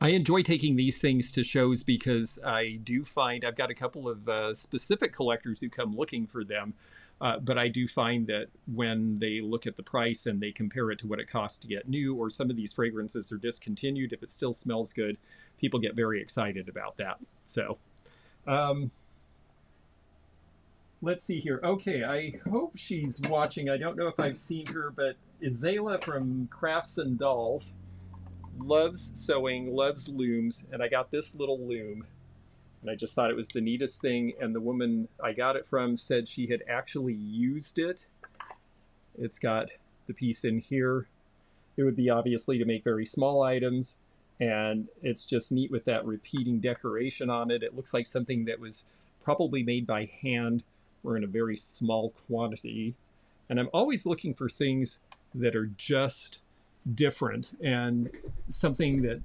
I enjoy taking these things to shows because I do find I've got a couple of specific collectors who come looking for them. But I do find that when they look at the price and they compare it to what it costs to get new, or some of these fragrances are discontinued, if it still smells good, people get very excited about that. So let's see here. Okay, I hope she's watching. I don't know if I've seen her, but Izela from Crafts and Dolls loves sewing, loves looms, and I got this little loom, and I just thought it was the neatest thing, and the woman I got it from said she had actually used it. It's got the piece in here. It would be obviously to make very small items, and it's just neat with that repeating decoration on it. It looks like something that was probably made by hand or in a very small quantity, and I'm always looking for things that are just different and something that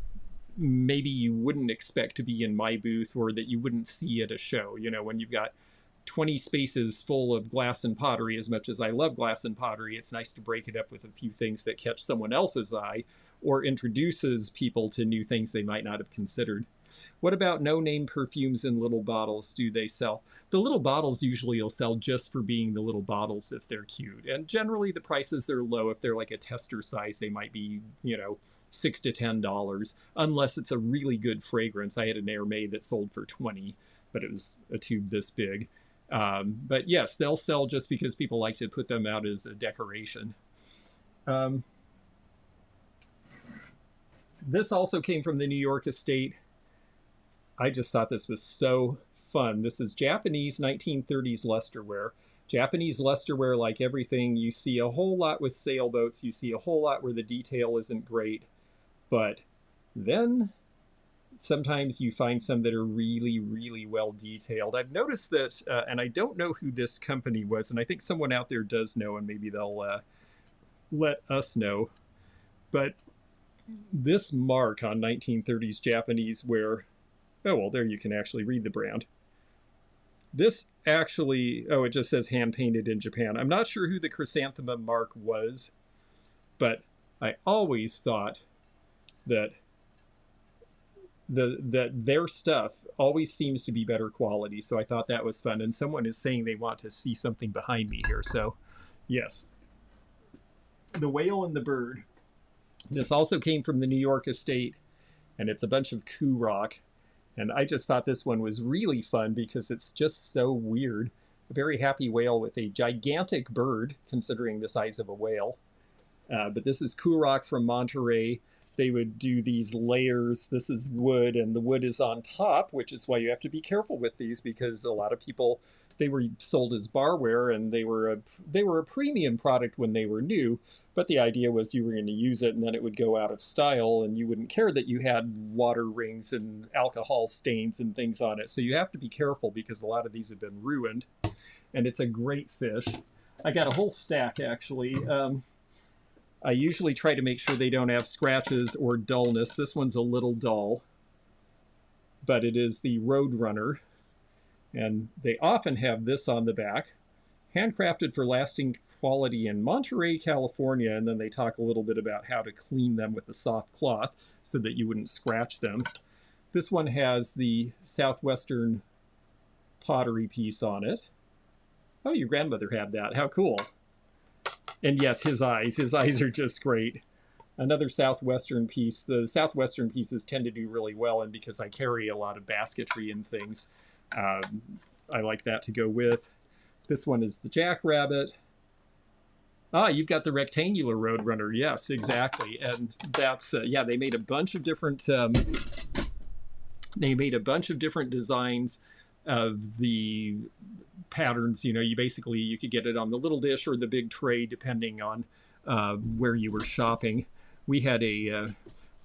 maybe you wouldn't expect to be in my booth or that you wouldn't see at a show. You know, when you've got 20 spaces full of glass and pottery, as much as I love glass and pottery, it's nice to break it up with a few things that catch someone else's eye or introduces people to new things they might not have considered. What about no-name perfumes in little bottles? Do they sell? The little bottles usually will sell just for being the little bottles if they're cute. And generally the prices are low. If they're like a tester size, they might be, you know, $6 to $10, unless it's a really good fragrance. I had an Airmaid that sold for $20, but it was a tube this big. But yes, they'll sell just because people like to put them out as a decoration. This also came from the New York estate. I just thought this was so fun. This is Japanese 1930s lusterware. Japanese lusterware, like everything, you see a whole lot with sailboats. You see a whole lot where the detail isn't great. But then sometimes you find some that are really, really well detailed. I've noticed that, and I don't know who this company was, and I think someone out there does know, and maybe they'll let us know. But this mark on 1930s Japanese ware, oh, well, there you can actually read the brand. This actually, oh, it just says hand-painted in Japan. I'm not sure who the chrysanthemum mark was, but I always thought that their stuff always seems to be better quality, so I thought that was fun. And someone is saying they want to see something behind me here, so yes. The Whale and the Bird. This also came from the New York estate, and it's a bunch of coup rock. And I just thought this one was really fun because it's just so weird. A very happy whale with a gigantic bird, considering the size of a whale. But this is coup rock from Monterey. They would do these layers. This is wood, and the wood is on top, which is why you have to be careful with these, because a lot of people, they were sold as barware, and they were a premium product when they were new. But the idea was you were going to use it, and then it would go out of style, and you wouldn't care that you had water rings and alcohol stains and things on it. So you have to be careful, because a lot of these have been ruined. And it's a great fish. I got a whole stack, actually. I usually try to make sure they don't have scratches or dullness. This one's a little dull, but it is the Roadrunner. And they often have this on the back. Handcrafted for lasting quality in Monterey, California. And then they talk a little bit about how to clean them with a soft cloth so that you wouldn't scratch them. This one has the Southwestern pottery piece on it. Oh, your grandmother had that. How cool. And yes, his eyes are just great. Another Southwestern piece. The Southwestern pieces tend to do really well, and because I carry a lot of basketry and things, I like that to go with. This one is the Jackrabbit. Ah, you've got the rectangular Roadrunner. Yes, exactly. And that's yeah. They made a bunch of different designs of the patterns. You know, you could get it on the little dish or the big tray, depending on where you were shopping. We had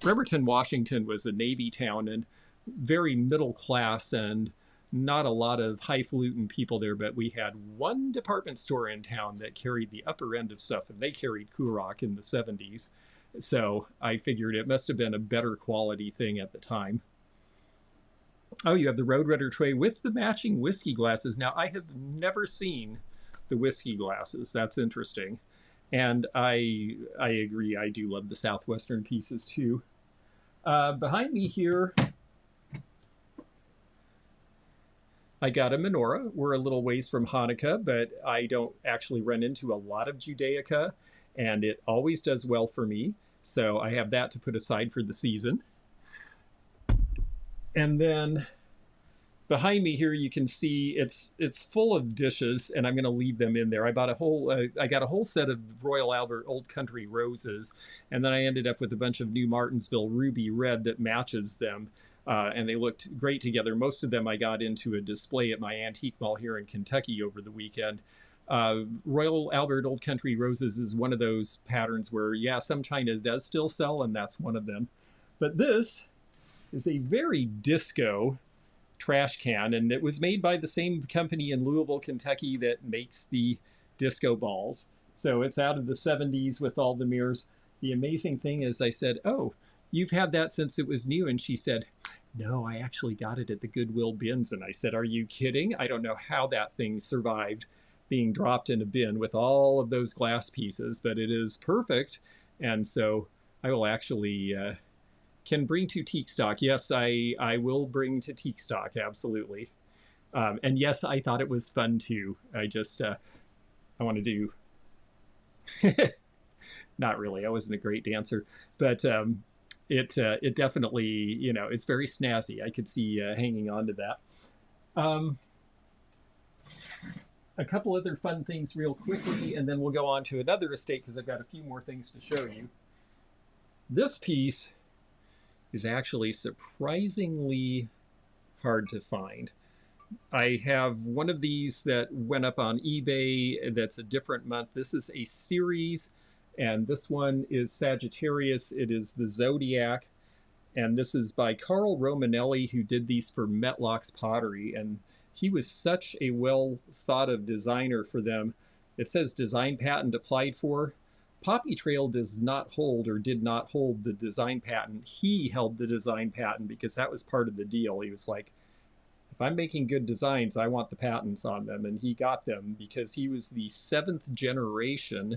Bremerton, Washington was a Navy town and very middle class and not a lot of highfalutin people there, but we had one department store in town that carried the upper end of stuff, and they carried Kurok in the 70s. So I figured it must have been a better quality thing at the time. Oh, you have the Roadrunner tray with the matching whiskey glasses. Now, I have never seen the whiskey glasses. That's interesting. And I agree. I do love the Southwestern pieces too. Behind me here, I got a menorah. We're a little ways from Hanukkah, but I don't actually run into a lot of Judaica, and it always does well for me. So I have that to put aside for the season. And then behind me here, you can see it's full of dishes, and I'm going to leave them in there. I got a whole set of Royal Albert Old Country roses, and then I ended up with a bunch of New Martinsville Ruby Red that matches them. And they looked great together. Most of them I got into a display at my antique mall here in Kentucky over the weekend. Royal Albert Old Country Roses is one of those patterns where, yeah, some china does still sell, and that's one of them. But this is a very disco trash can, and it was made by the same company in Louisville, Kentucky that makes the disco balls. So it's out of the 70s with all the mirrors. The amazing thing is I said, oh, you've had that since it was new? And she said, no, I actually got it at the Goodwill bins. And I said, are you kidding? I don't know how that thing survived being dropped in a bin with all of those glass pieces, but it is perfect. And so I will actually can bring to Teak Stock. Yes, I will bring to Teak Stock, absolutely. And yes, I thought it was fun too. I want to do, not really, I wasn't a great dancer, but it definitely, you know, it's very snazzy. I could see hanging on to that. A couple other fun things real quickly, and then we'll go on to another estate because I've got a few more things to show you. This piece is actually surprisingly hard to find. I have one of these that went up on eBay that's a different month. This is a series, and this one is Sagittarius. It is the Zodiac, and this is by Carl Romanelli, who did these for Metlock's Pottery, and he was such a well thought of designer for them. It says design patent applied for. Poppy Trail does not hold, or did not hold, the design patent. He held the design patent because that was part of the deal. He was like, if I'm making good designs, I want the patents on them. And he got them because he was the 7th generation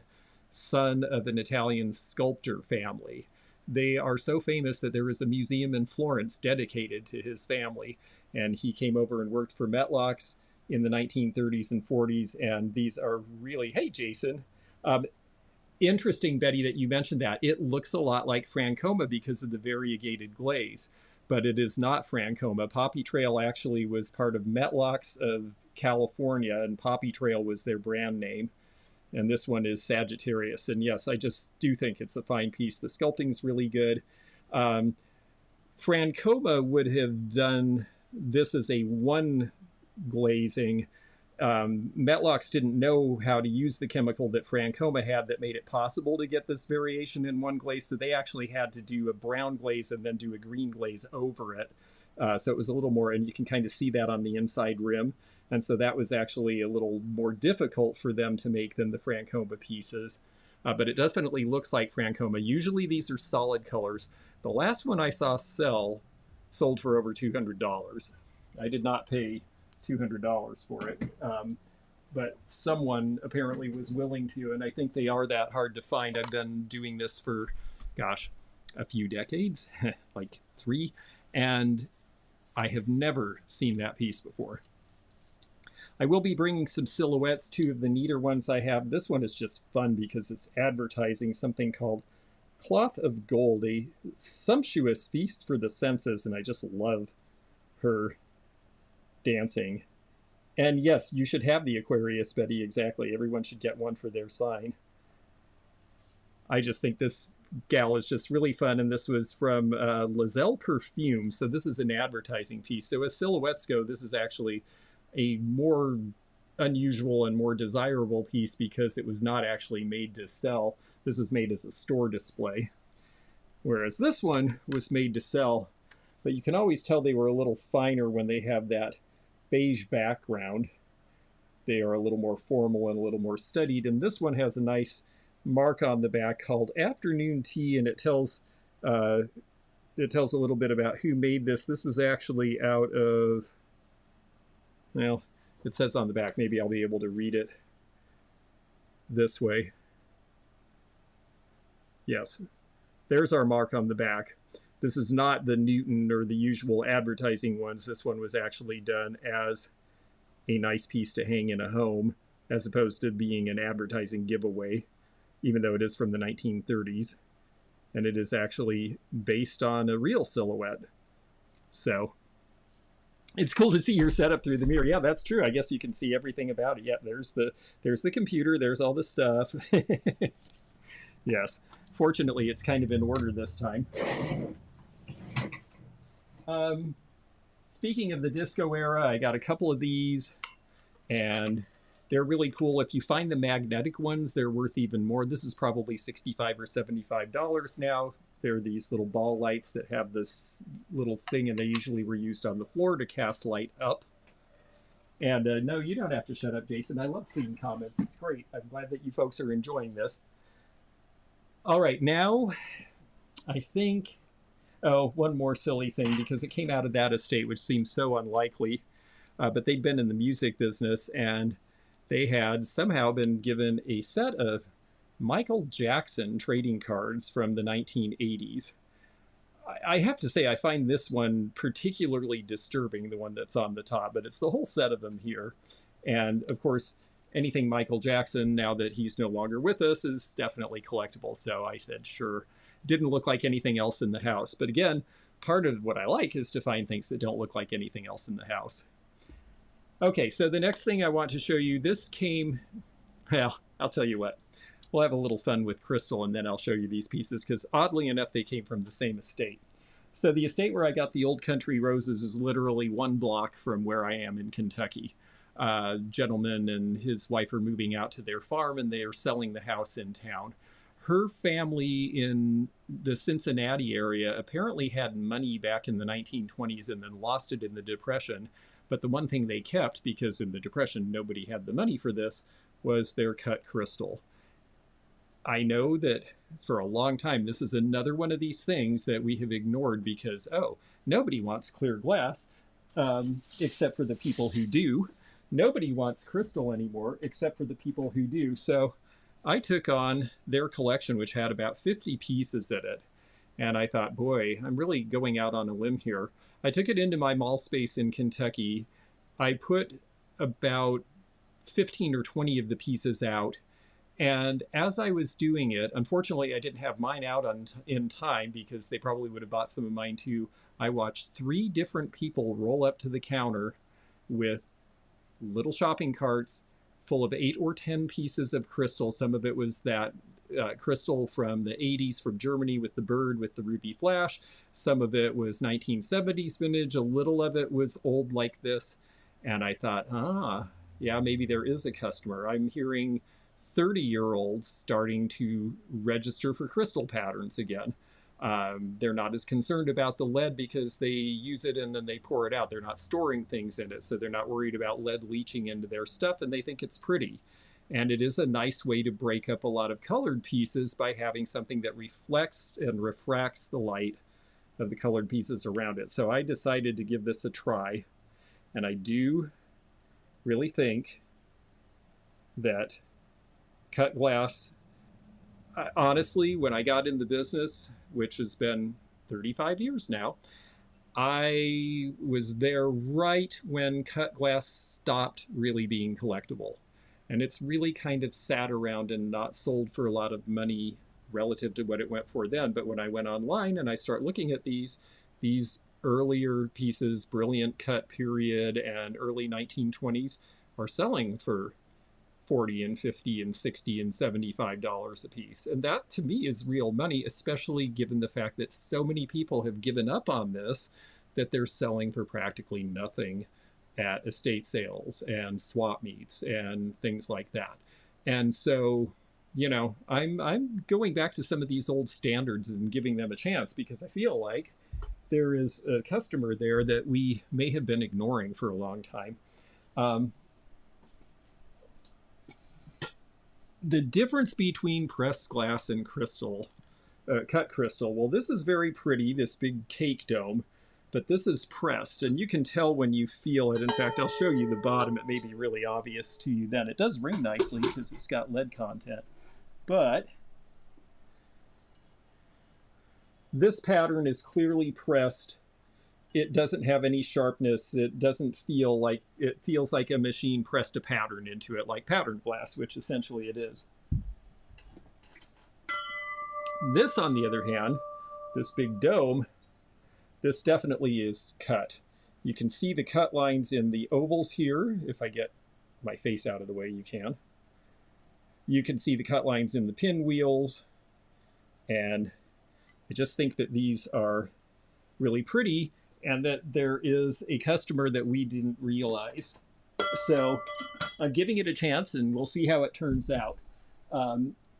son of an Italian sculptor family. They are so famous that there is a museum in Florence dedicated to his family. And he came over and worked for Metlock's in the 1930s and 40s. And these are really, hey, Jason. Interesting, Betty, that you mentioned that. It looks a lot like Francoma because of the variegated glaze, but it is not Francoma. Poppy Trail actually was part of Metlock's of California, and Poppy Trail was their brand name. And this one is Sagittarius. And yes, I just do think it's a fine piece. The sculpting's really good. Francoma would have done this as a one glazing. Metlock's didn't know how to use the chemical that Francoma had that made it possible to get this variation in one glaze, so they actually had to do a brown glaze and then do a green glaze over it. So it was a little more, and you can kind of see that on the inside rim, and so that was actually a little more difficult for them to make than the Francoma pieces. But it definitely looks like Francoma. Usually these are solid colors. The last one I saw sold for over $200. I did not pay $200 for it, but someone apparently was willing to, and I think they are that hard to find. I've been doing this for, gosh, a few decades, like 3, and I have never seen that piece before. I will be bringing some silhouettes, 2 of the neater ones I have. This one is just fun because it's advertising something called Cloth of Gold, a sumptuous feast for the senses, and I just love her dancing. And yes, you should have the Aquarius, Betty, exactly. Everyone should get one for their sign. I just think this gal is just really fun. And this was from Lizelle Perfume. So this is an advertising piece. So as silhouettes go, this is actually a more unusual and more desirable piece because it was not actually made to sell. This was made as a store display. Whereas this one was made to sell. But you can always tell they were a little finer when they have that beige background. They are a little more formal and a little more studied. And this one has a nice mark on the back called Afternoon Tea, and it tells a little bit about who made this. This was actually out of, well, it says on the back, maybe I'll be able to read it this way. Yes, there's our mark on the back. This is not the Newton or the usual advertising ones. This one was actually done as a nice piece to hang in a home, as opposed to being an advertising giveaway, even though it is from the 1930s. And it is actually based on a real silhouette. So it's cool to see your setup through the mirror. Yeah, that's true. I guess you can see everything about it. Yeah, there's the computer. There's all the stuff. Yes. Fortunately, it's kind of in order this time. Speaking of the disco era, I got a couple of these, and they're really cool. If you find the magnetic ones, they're worth even more. This is probably $65 or $75 now. They're these little ball lights that have this little thing, and they usually were used on the floor to cast light up. And no, you don't have to shut up, Jason. I love seeing comments. It's great. I'm glad that you folks are enjoying this. All right, now I think, oh, one more silly thing, because it came out of that estate, which seems so unlikely, but they'd been in the music business, and they had somehow been given a set of Michael Jackson trading cards from the 1980s. I have to say, I find this one particularly disturbing, the one that's on the top, but it's the whole set of them here. And of course, anything Michael Jackson, now that he's no longer with us, is definitely collectible. So I said, sure. Didn't look like anything else in the house. But again, part of what I like is to find things that don't look like anything else in the house. Okay, so the next thing I want to show you, this came, well, I'll tell you what. We'll have a little fun with crystal, and then I'll show you these pieces, because oddly enough, they came from the same estate. So the estate where I got the Old Country Roses is literally one block from where I am in Kentucky. Gentleman and his wife are moving out to their farm, and they are selling the house in town. Her family in the Cincinnati area apparently had money back in the 1920s and then lost it in the Depression. But the one thing they kept, because in the Depression nobody had the money for this, was their cut crystal. I know that for a long time this is another one of these things that we have ignored because, oh, nobody wants clear glass except for the people who do. Nobody wants crystal anymore except for the people who do. So I took on their collection, which had about 50 pieces in it. And I thought, boy, I'm really going out on a limb here. I took it into my mall space in Kentucky. I put about 15 or 20 of the pieces out. And as I was doing it, unfortunately, I didn't have mine out in time because they probably would have bought some of mine too. I watched 3 different people roll up to the counter with little shopping carts full of 8 or 10 pieces of crystal. Some of it was that crystal from the 80s from Germany with the bird with the ruby flash. Some of it was 1970s vintage. A little of it was old like this. And I thought, yeah, maybe there is a customer. I'm hearing 30-year-olds starting to register for crystal patterns again. They're not as concerned about the lead because they use it and then they pour it out. They're not storing things in it, so they're not worried about lead leaching into their stuff, and they think it's pretty. And it is a nice way to break up a lot of colored pieces by having something that reflects and refracts the light of the colored pieces around it. So I decided to give this a try, and I do really think that cut glass, honestly, when I got in the business, which has been 35 years now, I was there right when cut glass stopped really being collectible. And it's really kind of sat around and not sold for a lot of money relative to what it went for then. But when I went online and I start looking at these earlier pieces, brilliant cut period and early 1920s, are selling for $40 and $50 and $60 and $75 a piece. And that to me is real money, especially given the fact that so many people have given up on this, that they're selling for practically nothing at estate sales and swap meets and things like that. And so, you know, I'm going back to some of these old standards and giving them a chance, because I feel like there is a customer there that we may have been ignoring for a long time. The difference between pressed glass and crystal, cut crystal, well, this is very pretty, this big cake dome, but this is pressed, and you can tell when you feel it. In fact, I'll show you the bottom. It may be really obvious to you then. It does ring nicely because it's got lead content, but this pattern is clearly pressed. It doesn't have any sharpness. It doesn't feel like, it feels like a machine pressed a pattern into it, like pattern glass, which essentially it is. This, on the other hand, this big dome, this definitely is cut. You can see the cut lines in the ovals here. If I get my face out of the way, you can. You can see the cut lines in the pinwheels, and I just think that these are really pretty, and that there is a customer that we didn't realize. So I'm giving it a chance, and we'll see how it turns out.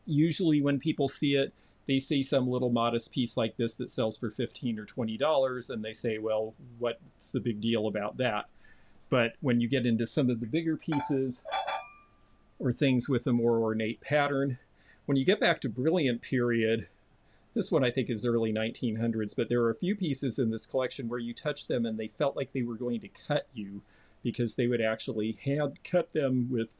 Usually when people see it, they see some little modest piece like this that sells for $15 or $20, and they say, well, what's the big deal about that? But when you get into some of the bigger pieces or things with a more ornate pattern, when you get back to Brilliant period, this one I think is early 1900s, but there are a few pieces in this collection where you touch them and they felt like they were going to cut you, because they would actually hand cut them with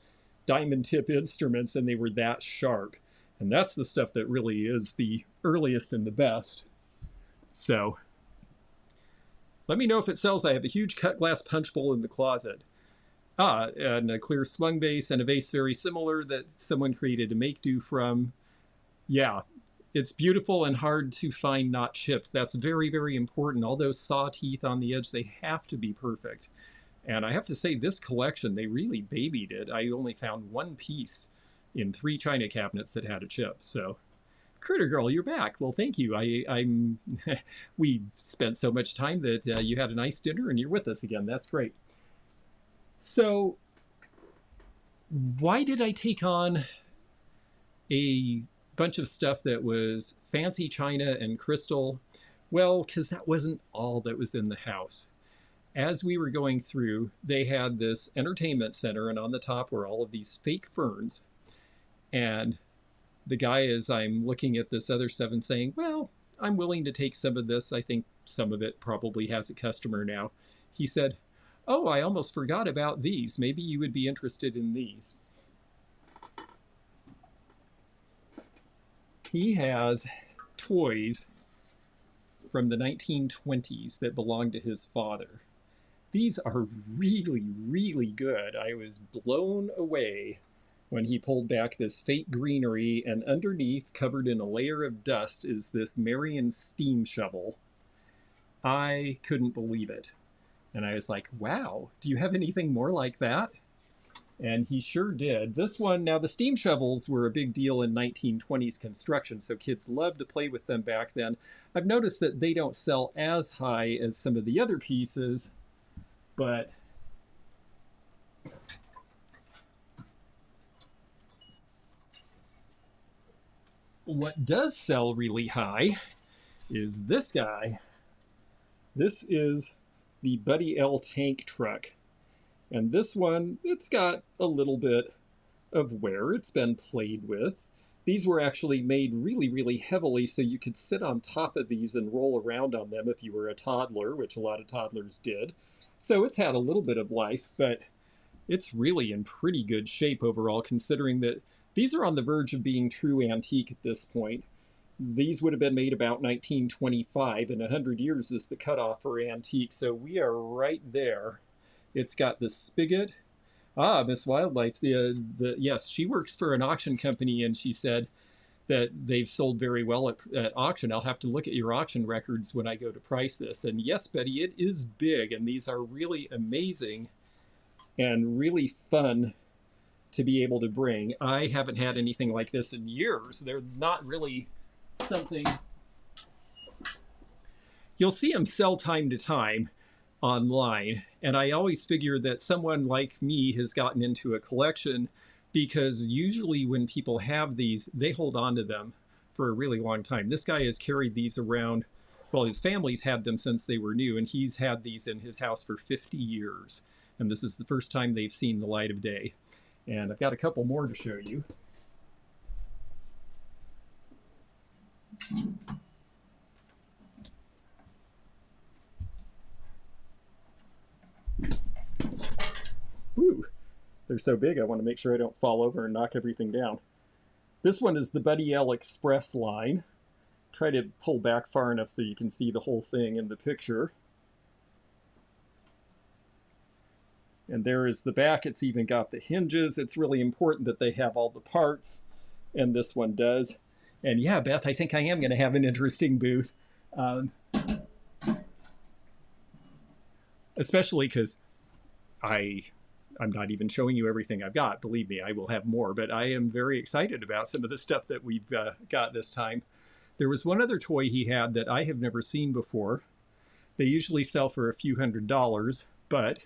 diamond tip instruments, and they were that sharp. And that's the stuff that really is the earliest and the best. So let me know if it sells. I have a huge cut glass punch bowl in the closet. And a clear swung base and a vase very similar that someone created a make-do from. Yeah, it's beautiful and hard to find not chipped. That's very, very important. All those saw teeth on the edge, they have to be perfect. And I have to say, this collection, they really babied it. I only found one piece in 3 china cabinets that had a chip. So, Critter Girl, you're back. Well, thank you. We spent so much time that you had a nice dinner and you're with us again. That's great. So, why did I take on a bunch of stuff that was fancy china and crystal? Well, because that wasn't all that was in the house. As we were going through, they had this entertainment center, and on the top were all of these fake ferns. And the guy, as I'm looking at this other stuff and saying, well, I'm willing to take some of this. I think some of it probably has a customer now. He said, oh, I almost forgot about these. Maybe you would be interested in these. He has toys from the 1920s that belonged to his father. These are really, really good. I was blown away when he pulled back this fake greenery, and underneath, covered in a layer of dust, is this Marion steam shovel. I couldn't believe it. And I was like, wow, do you have anything more like that? And he sure did. This one, now the steam shovels were a big deal in 1920s construction, so kids loved to play with them back then. I've noticed that they don't sell as high as some of the other pieces, but what does sell really high is this guy. This is the Buddy L tank truck. And this one, it's got a little bit of wear. It's been played with. These were actually made really, really heavily, so you could sit on top of these and roll around on them if you were a toddler, which a lot of toddlers did. So it's had a little bit of life, but it's really in pretty good shape overall, considering that these are on the verge of being true antique at this point. These would have been made about 1925, and 100 years is the cutoff for antique, so we are right there. It's got the spigot. Ah, Miss Wildlife, yes, she works for an auction company, and she said that they've sold very well at auction. I'll have to look at your auction records when I go to price this. And yes, Betty, it is big, and these are really amazing and really fun to be able to bring. I haven't had anything like this in years. They're not really something... You'll see them sell time to time online, and I always figure that someone like me has gotten into a collection, because usually when people have these, they hold on to them for a really long time. This guy has carried these around, well, his family's had them since they were new, and he's had these in his house for 50 years. And this is the first time they've seen the light of day. And I've got a couple more to show you. Woo! They're so big, I want to make sure I don't fall over and knock everything down. This one is the Buddy L Express line. Try to pull back far enough so you can see the whole thing in the picture. And there is the back. It's even got the hinges. It's really important that they have all the parts, and this one does. And yeah, Beth, I think I am going to have an interesting booth. Especially because I'm not even showing you everything I've got. Believe me, I will have more, but I am very excited about some of the stuff that we've got this time. There was one other toy he had that I have never seen before. They usually sell for a few $100s, but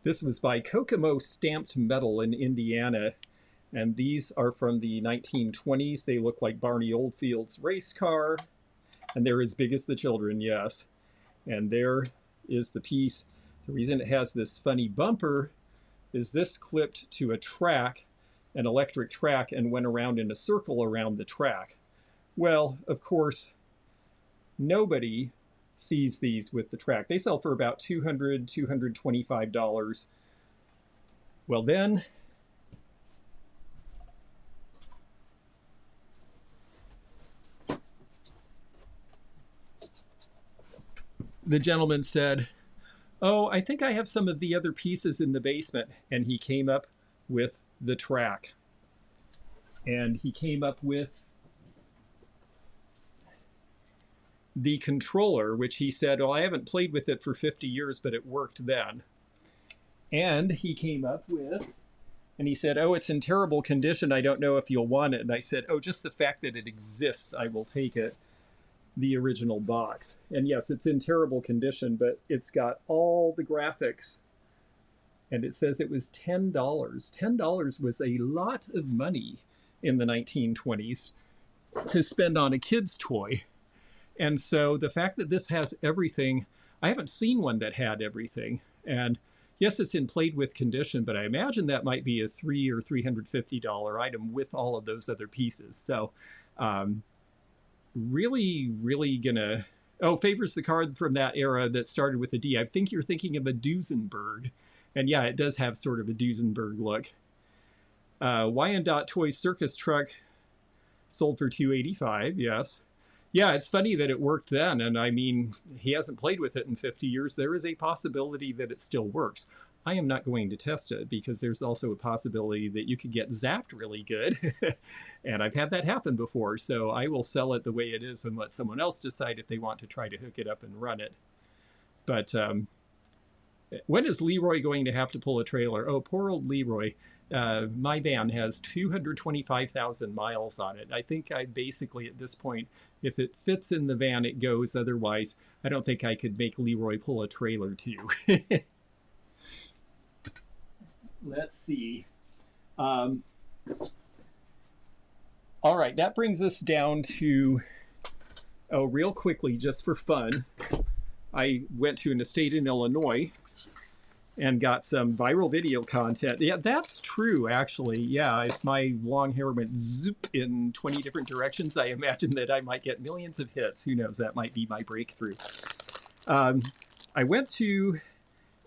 this was by Kokomo Stamped Metal in Indiana, and these are from the 1920s. They look like Barney Oldfield's race car, and they're as big as the children, yes. And there is the piece. The reason it has this funny bumper is this clipped to a track, an electric track, and went around in a circle around the track. Well, of course, nobody sees these with the track. They sell for about $200, $225. Well then, the gentleman said, "Oh, I think I have some of the other pieces in the basement." And he came up with the track. And he came up with the controller, which he said, "Well, I haven't played with it for 50 years, but it worked then." And he came up with, and he said, "Oh, it's in terrible condition. I don't know if you'll want it." And I said, "Oh, just the fact that it exists, I will take it." The original box. And yes, it's in terrible condition, but it's got all the graphics. And it says it was $10. $10 was a lot of money in the 1920s to spend on a kid's toy. And so the fact that this has everything, I haven't seen one that had everything. And yes, it's in played with condition, but I imagine that might be a $300 or $350 item with all of those other pieces. So really gonna... Oh, favors the card from that era that started with a D. I think you're thinking of a Duesenberg. And yeah, it does have sort of a Duesenberg look. Wyandotte Toy Circus Truck sold for $285, yes. Yeah, it's funny that it worked then, and I mean, he hasn't played with it in 50 years. There is a possibility that it still works. I am not going to test it, because there's also a possibility that you could get zapped really good. And I've had that happen before, so I will sell it the way it is and let someone else decide if they want to try to hook it up and run it. But when is Leroy going to have to pull a trailer? Oh, poor old Leroy. My van has 225,000 miles on it. I think I basically, at this point, if it fits in the van, it goes. Otherwise, I don't think I could make Leroy pull a trailer too. Let's see. All right, that brings us down to, oh, real quickly, just for fun, I went to an estate in Illinois and got some viral video content. Yeah, that's true, actually. Yeah, if my long hair went zoop in 20 different directions, I imagine that I might get millions of hits. Who knows? That might be my breakthrough. I went to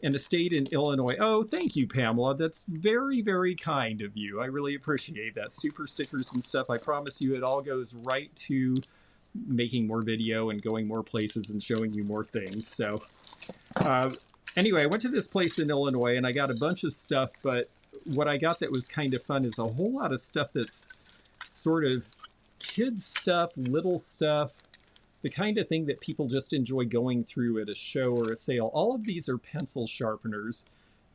an estate in Illinois. Oh, thank you, Pamela. That's very, very kind of you. I really appreciate that. Super stickers and stuff. I promise you it all goes right to making more video and going more places and showing you more things. So anyway, I went to this place in Illinois and I got a bunch of stuff, but what I got that was kind of fun is a whole lot of stuff that's sort of kids stuff, little stuff. the kind of thing that people just enjoy going through at a show or a sale. All of these are pencil sharpeners.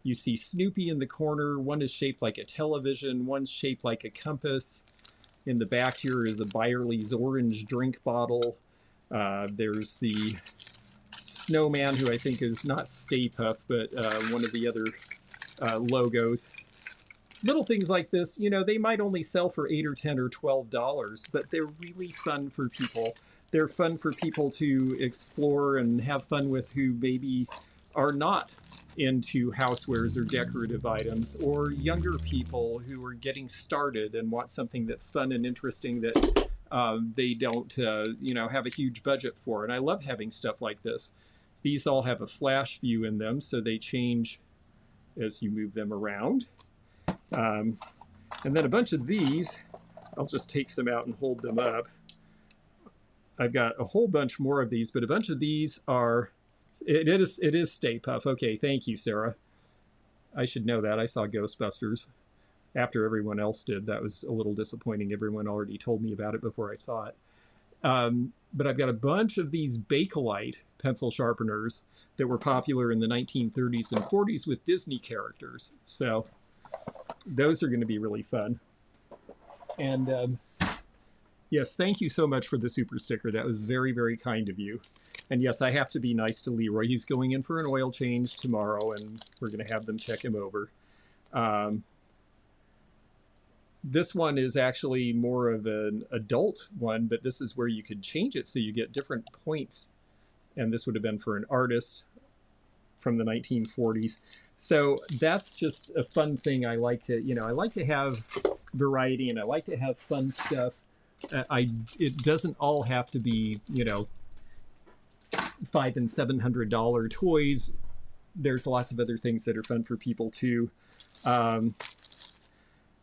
You see Snoopy in the corner. One is shaped like a television. One's shaped like a compass. In the back here is a Byerly's orange drink bottle. There's the snowman, who I think is not Stay Puft, but one of the other logos. Little things like this, you know, they might only sell for $8 or $10 or $12, but they're really fun for people. They're fun for people to explore and have fun with who maybe are not into housewares or decorative items, or younger people who are getting started and want something that's fun and interesting that they don't, you know, have a huge budget for. And I love having stuff like this. These all have a flash view in them, so they change as you move them around. And then a bunch of these, I'll just take some out and hold them up. I've got a whole bunch more of these, but a bunch of these are, it is Stay Puft. Okay, thank you, Sarah. I should know that. I saw Ghostbusters after everyone else did. That was a little disappointing. Everyone already told me about it before I saw it. But I've got a bunch of these Bakelite pencil sharpeners that were popular in the 1930s and 40s with Disney characters. So those are going to be really fun. And yes, thank you so much for the super sticker. That was very, very kind of you. And yes, I have to be nice to Leroy. He's going in for an oil change tomorrow, and we're going to have them check him over. This one is actually more of an adult one, but this is where you could change it so you get different points. And this would have been for an artist from the 1940s. So that's just a fun thing. I like to, you know, I like to have variety, and I like to have fun stuff. It doesn't all have to be, you know, $500 and $700 toys. There's lots of other things that are fun for people too.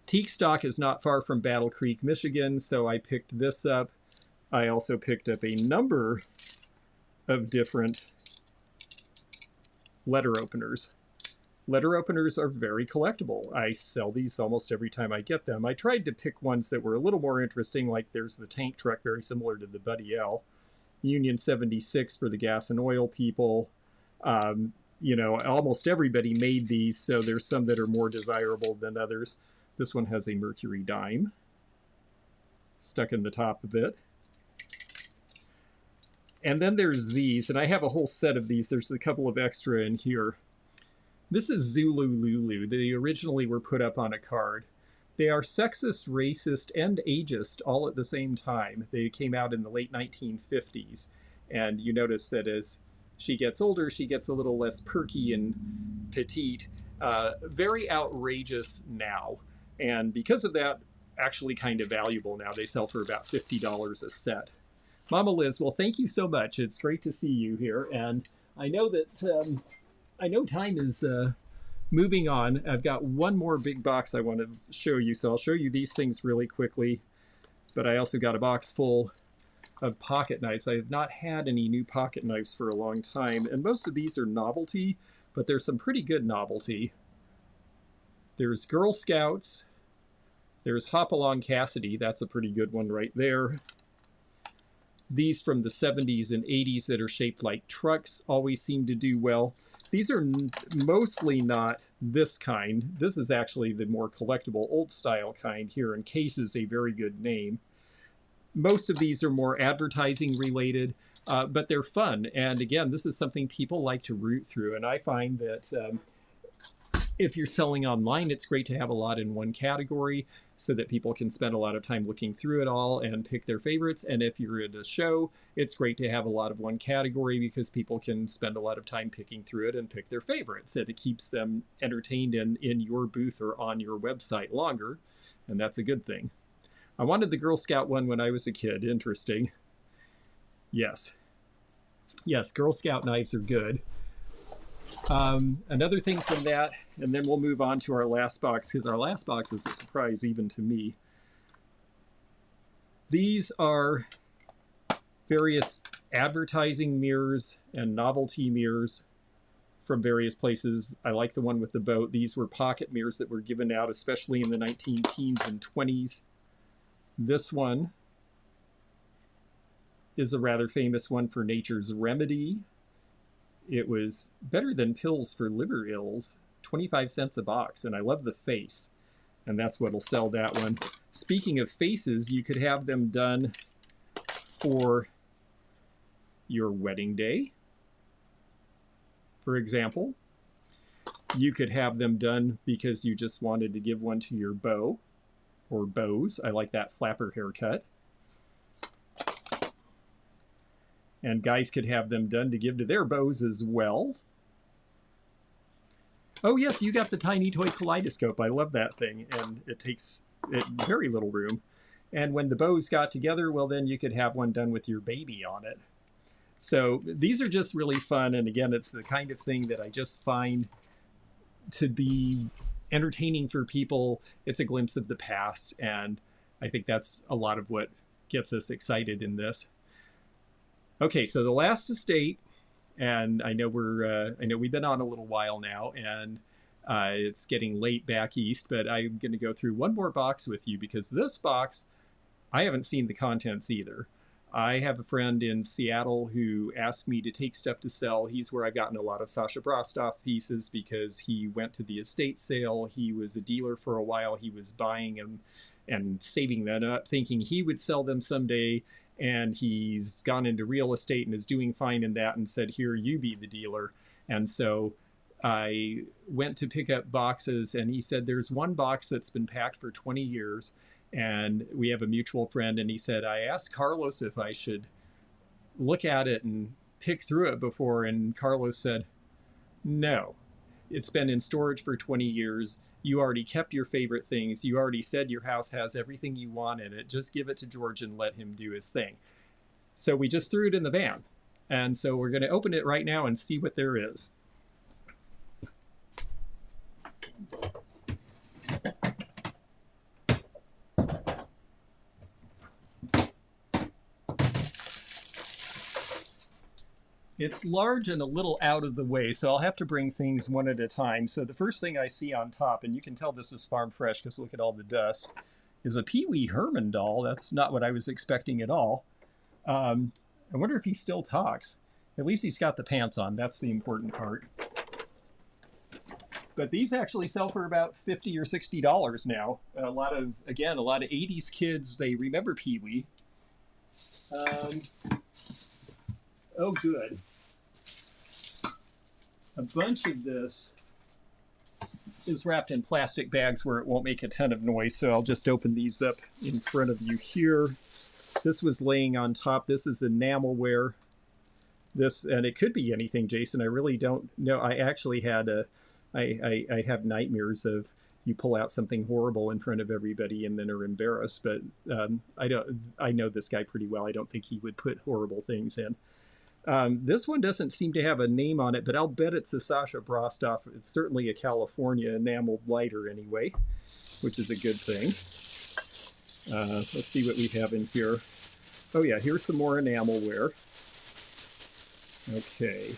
Teak Stock is not far from Battle Creek, Michigan, so I picked this up. I also picked up a number of different letter openers. Letter openers are very collectible. I sell these almost every time I get them. I tried to pick ones that were a little more interesting, like there's the tank truck, very similar to the Buddy L. Union 76 for the gas and oil people. You know, almost everybody made these, so there's some that are more desirable than others. This one has a Mercury dime stuck in the top of it. And then there's these, and I have a whole set of these. There's a couple of extra in here. This is Zulu Lulu. They originally were put up on a card. They are sexist, racist, and ageist all at the same time. They came out in the late 1950s. And you notice that as she gets older, she gets a little less perky and petite. Very outrageous now. And because of that, actually kind of valuable now. They sell for about $50 a set. Mama Liz, well, thank you so much. It's great to see you here. And I know that I know time is moving on. I've got one more big box I want to show you. So I'll show you these things really quickly. But I also got a box full of pocket knives. I have not had any new pocket knives for a long time. And most of these are novelty, but there's some pretty good novelty. There's Girl Scouts. There's Hopalong Cassidy. That's a pretty good one right there. These from the 70s and 80s that are shaped like trucks always seem to do well. These are mostly not this kind. This is actually the more collectible old style kind here, and Case is a very good name. Most of these are more advertising related, but they're fun. And again, this is something people like to root through. And I find that if you're selling online, it's great to have a lot in one category so that people can spend a lot of time looking through it all and pick their favorites. And if you're at a show, it's great to have a lot of one category because people can spend a lot of time picking through it and pick their favorites. And it keeps them entertained in your booth or on your website longer. And that's a good thing. I wanted the Girl Scout one when I was a kid. Interesting. Yes. Yes, Girl Scout knives are good. Another thing from that, and then we'll move on to our last box, because our last box is a surprise even to me. These are various advertising mirrors and novelty mirrors from various places. I like the one with the boat. These were pocket mirrors that were given out, especially in the 19 teens and 20s. This one is a rather famous one for Nature's Remedy. It was better than pills for liver ills, 25 cents a box, and I love the face, and that's what'll sell that one. Speaking of faces, you could have them done for your wedding day, for example. You could have them done because you just wanted to give one to your beau or beaux. I like that flapper haircut. And guys could have them done to give to their beaux as well. Oh yes, you got the tiny toy kaleidoscope. I love that thing, and it takes very little room. And when the beaux got together, well, then you could have one done with your baby on it. So these are just really fun, and again, it's the kind of thing that I just find to be entertaining for people. It's a glimpse of the past, and I think that's a lot of what gets us excited in this. Okay, so the last estate, and I know we've been on a little while now, and it's getting late back east, but I'm going to go through one more box with you, because this box, I haven't seen the contents either. I have a friend in Seattle who asked me to take stuff to sell. He's where I've gotten a lot of Sasha Brostoff pieces, because he went to the estate sale. He was a dealer for a while. He was buying them and saving them up, thinking he would sell them someday. And he's gone into real estate and is doing fine in that, and said, here, you be the dealer. And so I went to pick up boxes, and he said, there's one box that's been packed for 20 years. And we have a mutual friend, and he said, I asked Carlos if I should look at it and pick through it before. And Carlos said, no, it's been in storage for 20 years. You already kept your favorite things. You already said your house has everything you want in it. Just give it to George and let him do his thing. So we just threw it in the van. And so we're going to open it right now and see what there is. It's large and a little out of the way, so I'll have to bring things one at a time. So the first thing I see on top, and you can tell this is farm fresh because look at all the dust, is a Pee Wee Herman doll. That's not what I was expecting at all. I wonder if he still talks. At least he's got the pants on. That's the important part. But these actually sell for about $50 or $60 now. A lot of 80s kids, they remember Pee Wee. Oh, good. A bunch of this is wrapped in plastic bags where it won't make a ton of noise, so I'll just open these up in front of you here. This was laying on top. This is enamelware. This, and it could be anything, Jason. I really don't know. I actually had I have nightmares of you pull out something horrible in front of everybody and then are embarrassed, but I know this guy pretty well. I don't think he would put horrible things in. This one doesn't seem to have a name on it, but I'll bet it's a Sasha Brostoff. It's certainly a California enameled lighter anyway, which is a good thing. Let's see what we have in here. Oh yeah, here's some more enamelware. Okay.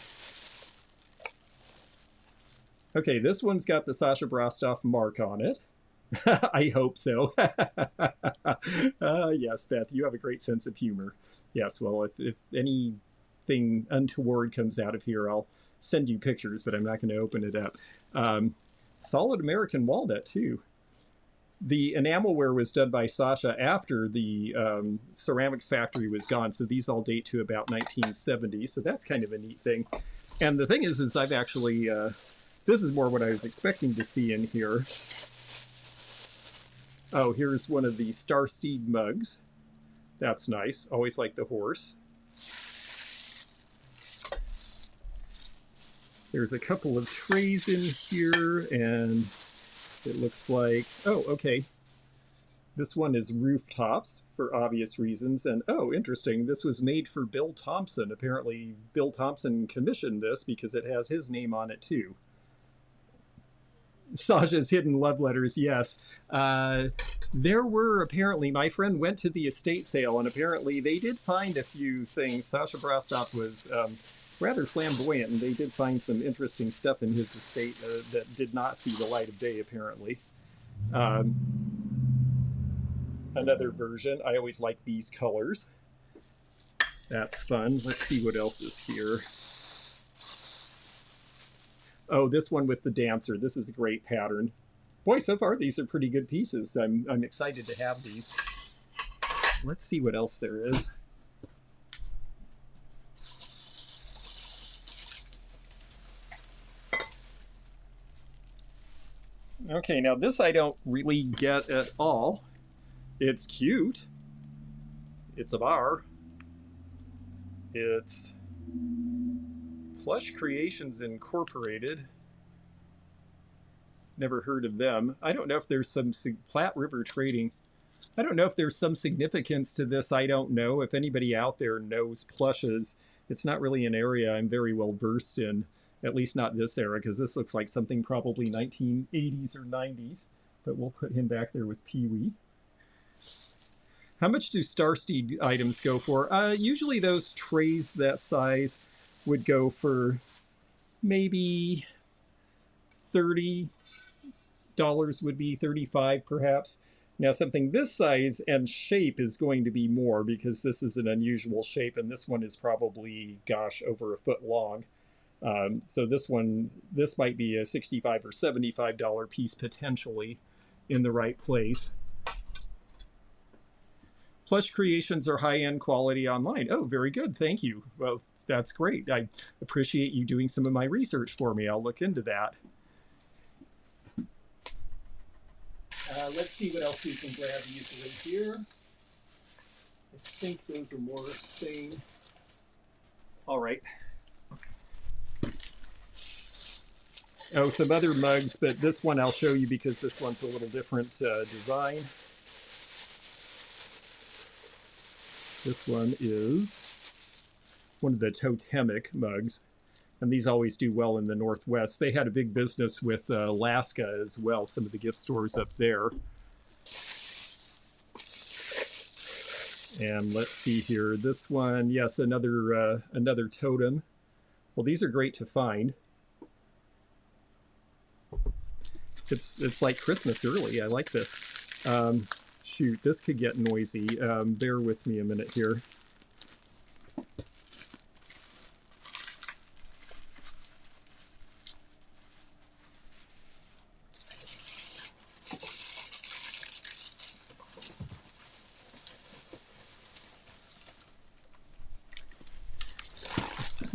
Okay, this one's got the Sasha Brostoff mark on it. I hope so. Yes, Beth, you have a great sense of humor. Yes, well, if anything untoward comes out of here, I'll send you pictures, but I'm not going to open it up. Solid American walnut, too. The enamelware was done by Sasha after the ceramics factory was gone, so these all date to about 1970, so that's kind of a neat thing. And the thing is I've actually, this is more what I was expecting to see in here. Oh, here's one of the Starsteed mugs. That's nice. Always like the horse. There's a couple of trays in here, and it looks like, oh, okay. This one is rooftops for obvious reasons. And oh, interesting. This was made for Bill Thompson. Apparently, Bill Thompson commissioned this because it has his name on it, too. Sasha's hidden love letters, yes. There were apparently, my friend went to the estate sale, and apparently they did find a few things. Sasha Brostoff was rather flamboyant, and they did find some interesting stuff in his estate that did not see the light of day, apparently. Another version. I always like these colors. That's fun. Let's see what else is here. Oh, this one with the dancer. This is a great pattern. Boy, so far these are pretty good pieces. I'm excited to have these. Let's see what else there is. Okay, now this I don't really get at all. It's cute. It's a bar. It's Plush Creations Incorporated. Never heard of them. I don't know if there's some Platte River Trading. I don't know if there's some significance to this. I don't know. If anybody out there knows plushes, it's not really an area I'm very well versed in, at least not this era, because this looks like something probably 1980s or 90s. But we'll put him back there with Pee-wee. How much do Starsteed items go for? Usually those trays that size would go for maybe $30 would be 35 perhaps. Now something this size and shape is going to be more because this is an unusual shape, and this one is probably, gosh, over a foot long. So this might be a $65 or $75 piece potentially in the right place. Plush Creations are high-end quality online. Oh, very good. Thank you. Well, that's great. I appreciate you doing some of my research for me. I'll look into that. Let's see what else we can grab easily here. I think those are more same. All right. Oh, some other mugs, but this one I'll show you because this one's a little different design. This one is one of the totemic mugs, and these always do well in the Northwest. They had a big business with Alaska as well, some of the gift stores up there. And let's see here, this one, yes, another totem. Well, these are great to find. It's like Christmas early. I like this. Shoot, this could get noisy. Bear with me a minute here.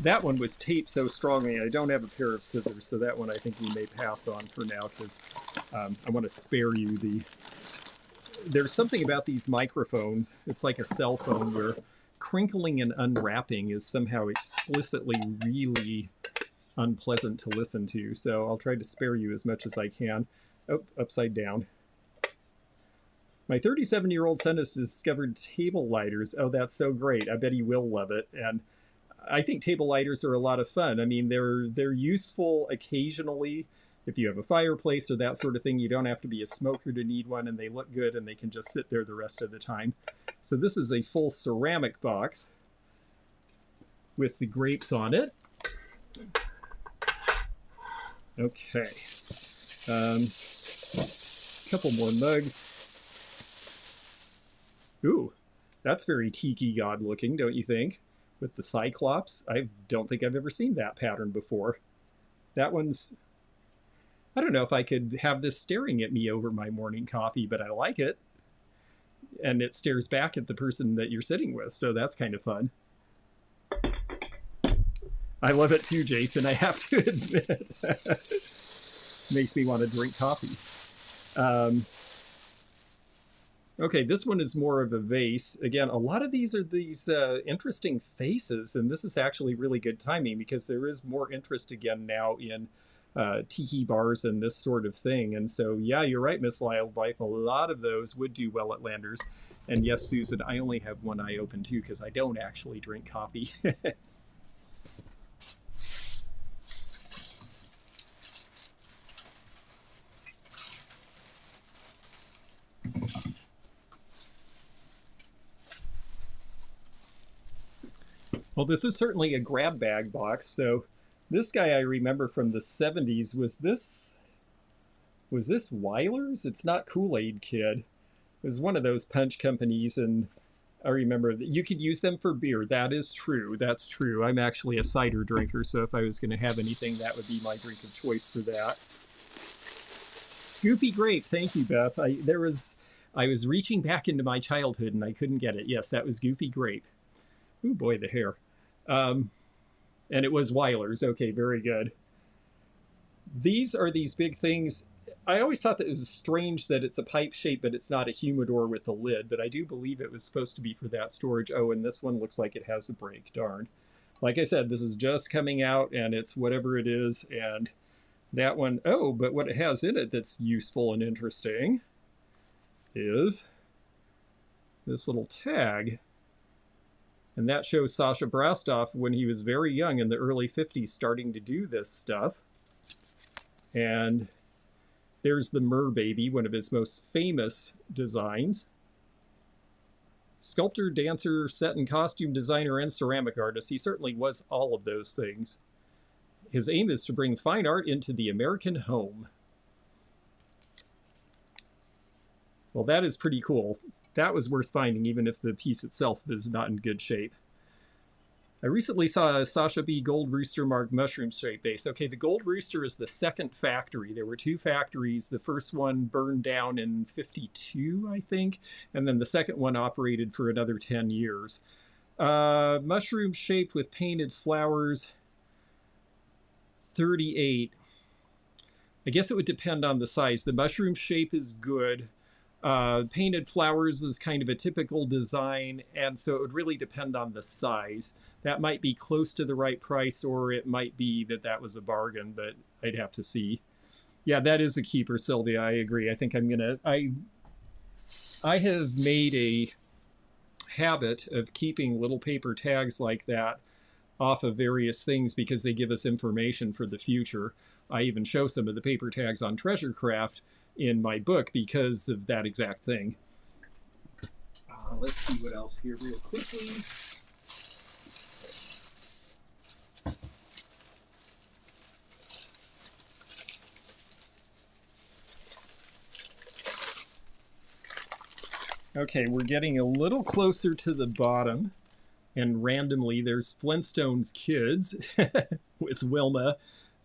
That one was taped so strongly. I don't have a pair of scissors, so that one I think we may pass on for now because I want to spare you the... There's something about these microphones. It's like a cell phone where crinkling and unwrapping is somehow explicitly really unpleasant to listen to. So I'll try to spare you as much as I can. Oh, upside down. My 37-year-old son has discovered table lighters. Oh, that's so great. I bet he will love it. And I think table lighters are a lot of fun. I mean, they're useful occasionally. If you have a fireplace or that sort of thing, you don't have to be a smoker to need one, and they look good and they can just sit there the rest of the time. So this is a full ceramic box with the grapes on it. Okay. Couple more mugs. Ooh, that's very tiki god looking, don't you think? With the Cyclops. I don't think I've ever seen that pattern before. That one's... I don't know if I could have this staring at me over my morning coffee, but I like it. And it stares back at the person that you're sitting with, so that's kind of fun. I love it too, Jason, I have to admit. Makes me want to drink coffee. Okay, this one is more of a vase. Again, a lot of these are these interesting faces, and this is actually really good timing because there is more interest again now in tiki bars and this sort of thing. And so, yeah, you're right, Miss Wildlife. A lot of those would do well at Landers. And yes, Susan, I only have one eye open too because I don't actually drink coffee. Well, this is certainly a grab bag box. So this guy I remember from the 70s. Was this Weiler's? It's not Kool-Aid Kid. It was one of those punch companies, and I remember that you could use them for beer. That is true. That's true. I'm actually a cider drinker, so if I was going to have anything, that would be my drink of choice for that. Goopy Grape. Thank you, Beth. I was reaching back into my childhood and I couldn't get it. Yes, that was Goofy Grape. Ooh, boy, the hair. And it was Weiler's. Okay, very good. These are these big things. I always thought that it was strange that it's a pipe shape, but it's not a humidor with a lid. But I do believe it was supposed to be for that storage. Oh, and this one looks like it has a break. Darn. Like I said, this is just coming out, and it's whatever it is. And that one, oh, but what it has in it that's useful and interesting is this little tag. And that shows Sasha Brastoff when he was very young in the early 50s starting to do this stuff. And there's the Mer Baby, one of his most famous designs. Sculptor, dancer, set and costume designer, and ceramic artist. He certainly was all of those things. His aim is to bring fine art into the American home. Well, that is pretty cool. That was worth finding, even if the piece itself is not in good shape. I recently saw a Sasha B. Gold Rooster marked mushroom shape base. Okay, the Gold Rooster is the second factory. There were two factories. The first one burned down in 52, I think, and then the second one operated for another 10 years. Mushroom shaped with painted flowers, 38. I guess it would depend on the size. The mushroom shape is good. Painted flowers is kind of a typical design, and so it would really depend on the size. That might be close to the right price, or it might be that that was a bargain, but I'd have to see. Yeah, that is a keeper, Sylvia. I agree. I think I'm gonna. I have made a habit of keeping little paper tags like that off of various things because they give us information for the future. I even show some of the paper tags on Treasure Craft in my book because of that exact thing. Let's see what else here real quickly. Okay, we're getting a little closer to the bottom, and randomly there's Flintstones Kids with Wilma.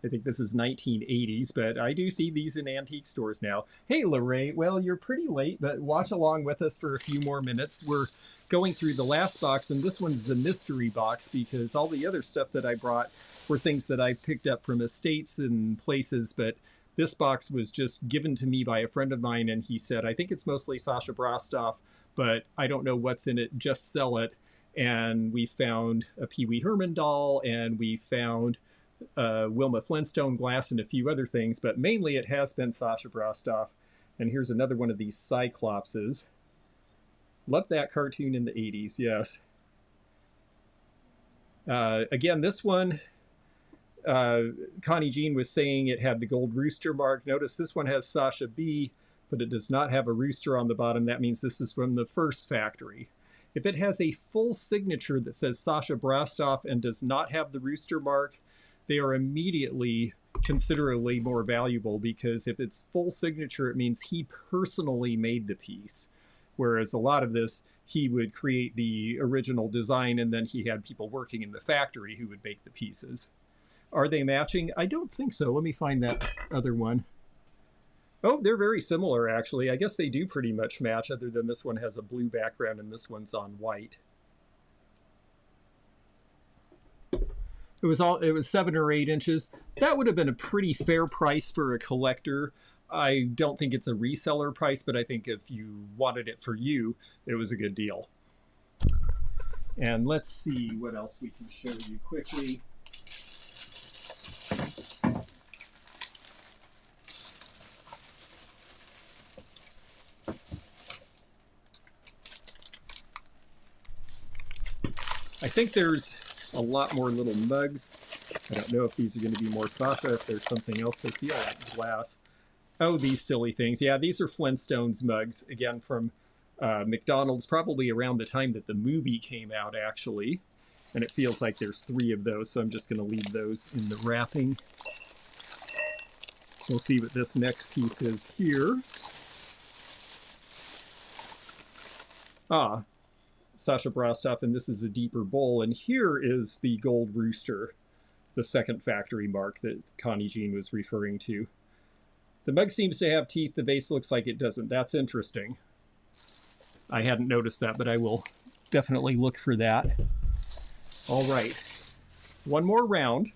I think this is 1980s, but I do see these in antique stores now. Hey, Lorraine. Well, you're pretty late, but watch along with us for a few more minutes. We're going through the last box, and this one's the mystery box because all the other stuff that I brought were things that I picked up from estates and places, but this box was just given to me by a friend of mine, and he said, I think it's mostly Sasha Brastoff, but I don't know what's in it, just sell it. And we found a Pee Wee Herman doll, and we found Wilma Flintstone glass and a few other things, but mainly it has been Sasha Brastoff. And here's another one of these Cyclopses. Loved that cartoon in the 80s, yes. Again, this one, Connie Jean was saying it had the gold rooster mark. Notice this one has Sasha B, but it does not have a rooster on the bottom. That means this is from the first factory. If it has a full signature that says Sasha Brastoff and does not have the rooster mark, they are immediately considerably more valuable because if it's full signature, it means he personally made the piece. Whereas a lot of this, he would create the original design and then he had people working in the factory who would make the pieces. Are they matching? I don't think so. Let me find that other one. Oh, they're very similar, actually. I guess they do pretty much match, other than this one has a blue background and this one's on white. It was 7 or 8 inches. That would have been a pretty fair price for a collector. I don't think it's a reseller price, but I think if you wanted it for you, it was a good deal. And let's see what else we can show you quickly. I think there's a lot more little mugs. I don't know if these are going to be more Sasha, if there's something else. They feel like glass. Oh, these silly things. Yeah, these are Flintstones mugs, again, from McDonald's, probably around the time that the movie came out, actually. And it feels like there's 3 of those, so I'm just going to leave those in the wrapping. We'll see what this next piece is here. Sasha Brostoff, and this is a deeper bowl. And here is the gold rooster, the second factory mark that Connie Jean was referring to. The mug seems to have teeth. The vase looks like it doesn't. That's interesting. I hadn't noticed that, but I will definitely look for that. All right. One more round.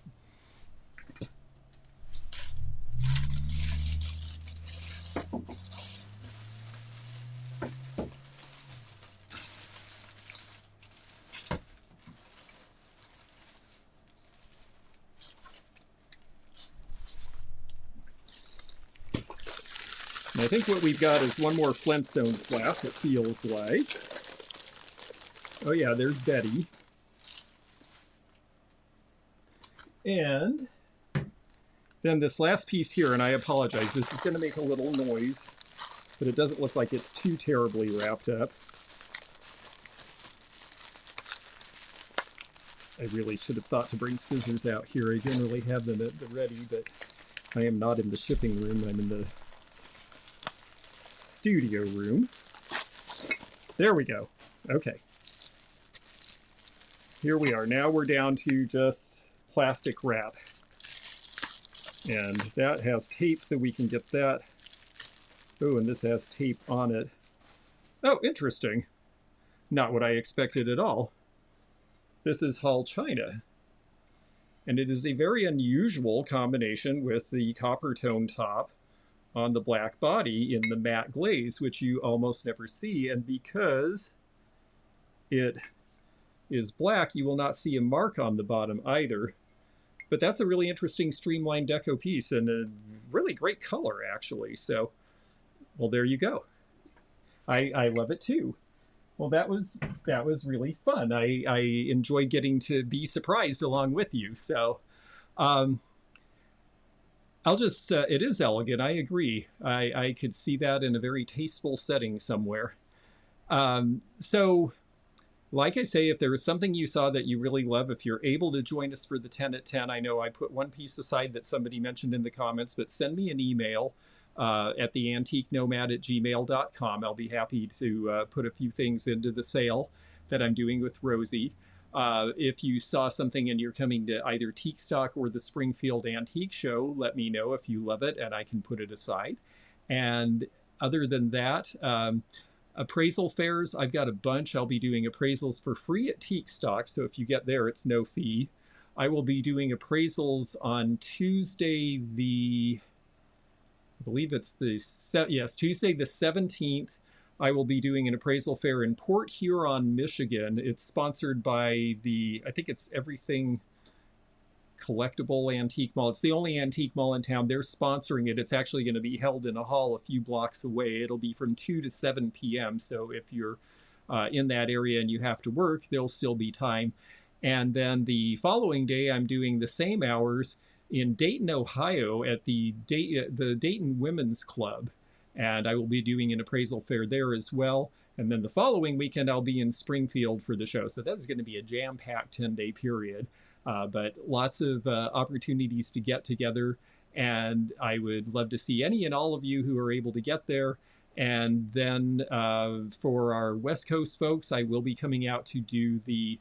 And I think what we've got is one more Flintstones glass, it feels like. Oh yeah, there's Betty. And then this last piece here, and I apologize, this is going to make a little noise, but it doesn't look like it's too terribly wrapped up. I really should have thought to bring scissors out here. I generally have them at the ready, but I am not in the shipping room. I'm in the studio room. There we go. Okay. Here we are. Now we're down to just plastic wrap. And that has tape, so we can get that. Oh, and this has tape on it. Oh, interesting. Not what I expected at all. This is Hull China. And it is a very unusual combination with the copper tone top on the black body in the matte glaze, which you almost never see. And because it is black, you will not see a mark on the bottom either. But that's a really interesting streamlined deco piece and a really great color, actually. So, well, there you go. I love it too. Well, that was really fun. I enjoyed getting to be surprised along with you. So, I'll just, it is elegant, I agree. I could see that in a very tasteful setting somewhere. So, like I say, if there is something you saw that you really love, if you're able to join us for the 10 at 10, I know I put one piece aside that somebody mentioned in the comments, but send me an email at theantiquenomad@gmail.com. I'll be happy to put a few things into the sale that I'm doing with Rosie. If you saw something and you're coming to either Teak Stock or the Springfield Antique Show, let me know if you love it and I can put it aside. And other than that, appraisal fairs, I've got a bunch. I'll be doing appraisals for free at Teak Stock, so if you get there, it's no fee. I will be doing appraisals on Tuesday, I believe it's Tuesday the 17th. I will be doing an appraisal fair in Port Huron, Michigan. It's sponsored by I think it's Everything Collectible Antique Mall. It's the only antique mall in town. They're sponsoring it. It's actually going to be held in a hall a few blocks away. It'll be from 2 to 7 p.m. So if you're in that area and you have to work, there'll still be time. And then the following day, I'm doing the same hours in Dayton, Ohio at the Dayton Women's Club. And I will be doing an appraisal fair there as well. And then the following weekend, I'll be in Springfield for the show. So that's going to be a jam-packed 10-day period. But lots of opportunities to get together. And I would love to see any and all of you who are able to get there. And then for our West Coast folks, I will be coming out to do the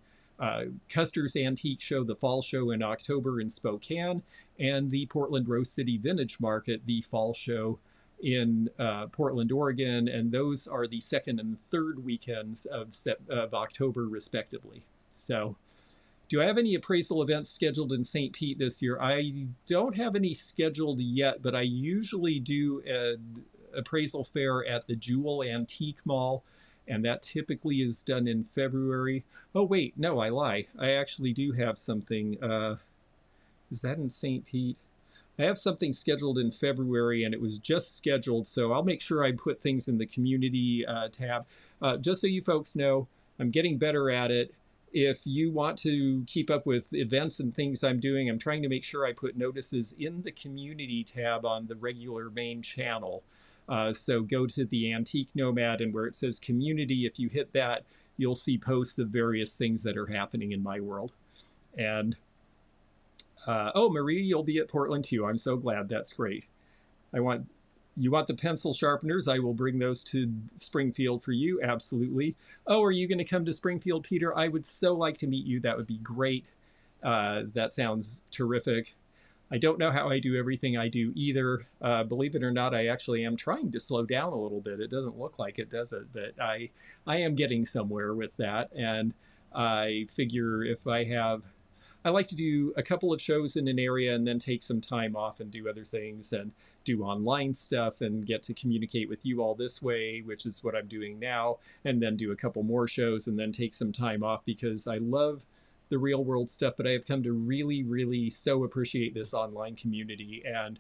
Custer's Antique Show, the fall show in October in Spokane, and the Portland Rose City Vintage Market, the fall show in Portland, Oregon, and those are the second and third weekends of October, respectively. So, do I have any appraisal events scheduled in St. Pete this year? I don't have any scheduled yet, but I usually do an appraisal fair at the Jewel Antique Mall, and that typically is done in February. Oh, wait, no, I lie. I actually do have something. Is that in St. Pete? I have something scheduled in February, and it was just scheduled, so I'll make sure I put things in the community tab. Just so you folks know, I'm getting better at it. If you want to keep up with events and things I'm doing, I'm trying to make sure I put notices in the community tab on the regular main channel. So go to the Antique Nomad, and where it says community, if you hit that, you'll see posts of various things that are happening in my world. And oh, Marie, you'll be at Portland too. I'm so glad. That's great. I want You want the pencil sharpeners? I will bring those to Springfield for you. Absolutely. Oh, are you going to come to Springfield, Peter? I would so like to meet you. That would be great. That sounds terrific. I don't know how I do everything I do either. Believe it or not, I actually am trying to slow down a little bit. It doesn't look like it, does it? But I am getting somewhere with that. And I figure if I like to do a couple of shows in an area and then take some time off and do other things and do online stuff and get to communicate with you all this way, which is what I'm doing now, and then do a couple more shows and then take some time off because I love the real world stuff, but I have come to really, really so appreciate this online community, and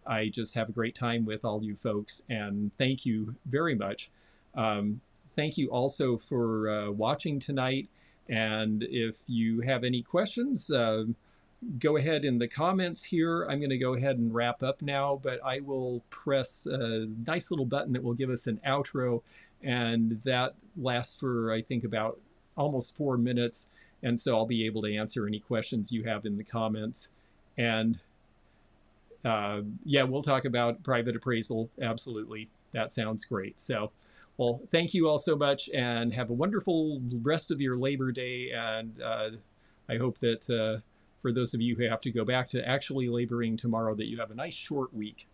I just have a great time with all you folks, and thank you very much. Thank you also for watching tonight. And if you have any questions, go ahead in the comments here. I'm going to go ahead and wrap up now, but I will press a nice little button that will give us an outro, and that lasts for, I think, about almost 4 minutes. And so I'll be able to answer any questions you have in the comments. And yeah, we'll talk about private appraisal. Absolutely. That sounds great. So, well, thank you all so much, and have a wonderful rest of your Labor Day. And I hope that for those of you who have to go back to actually laboring tomorrow, that you have a nice short week.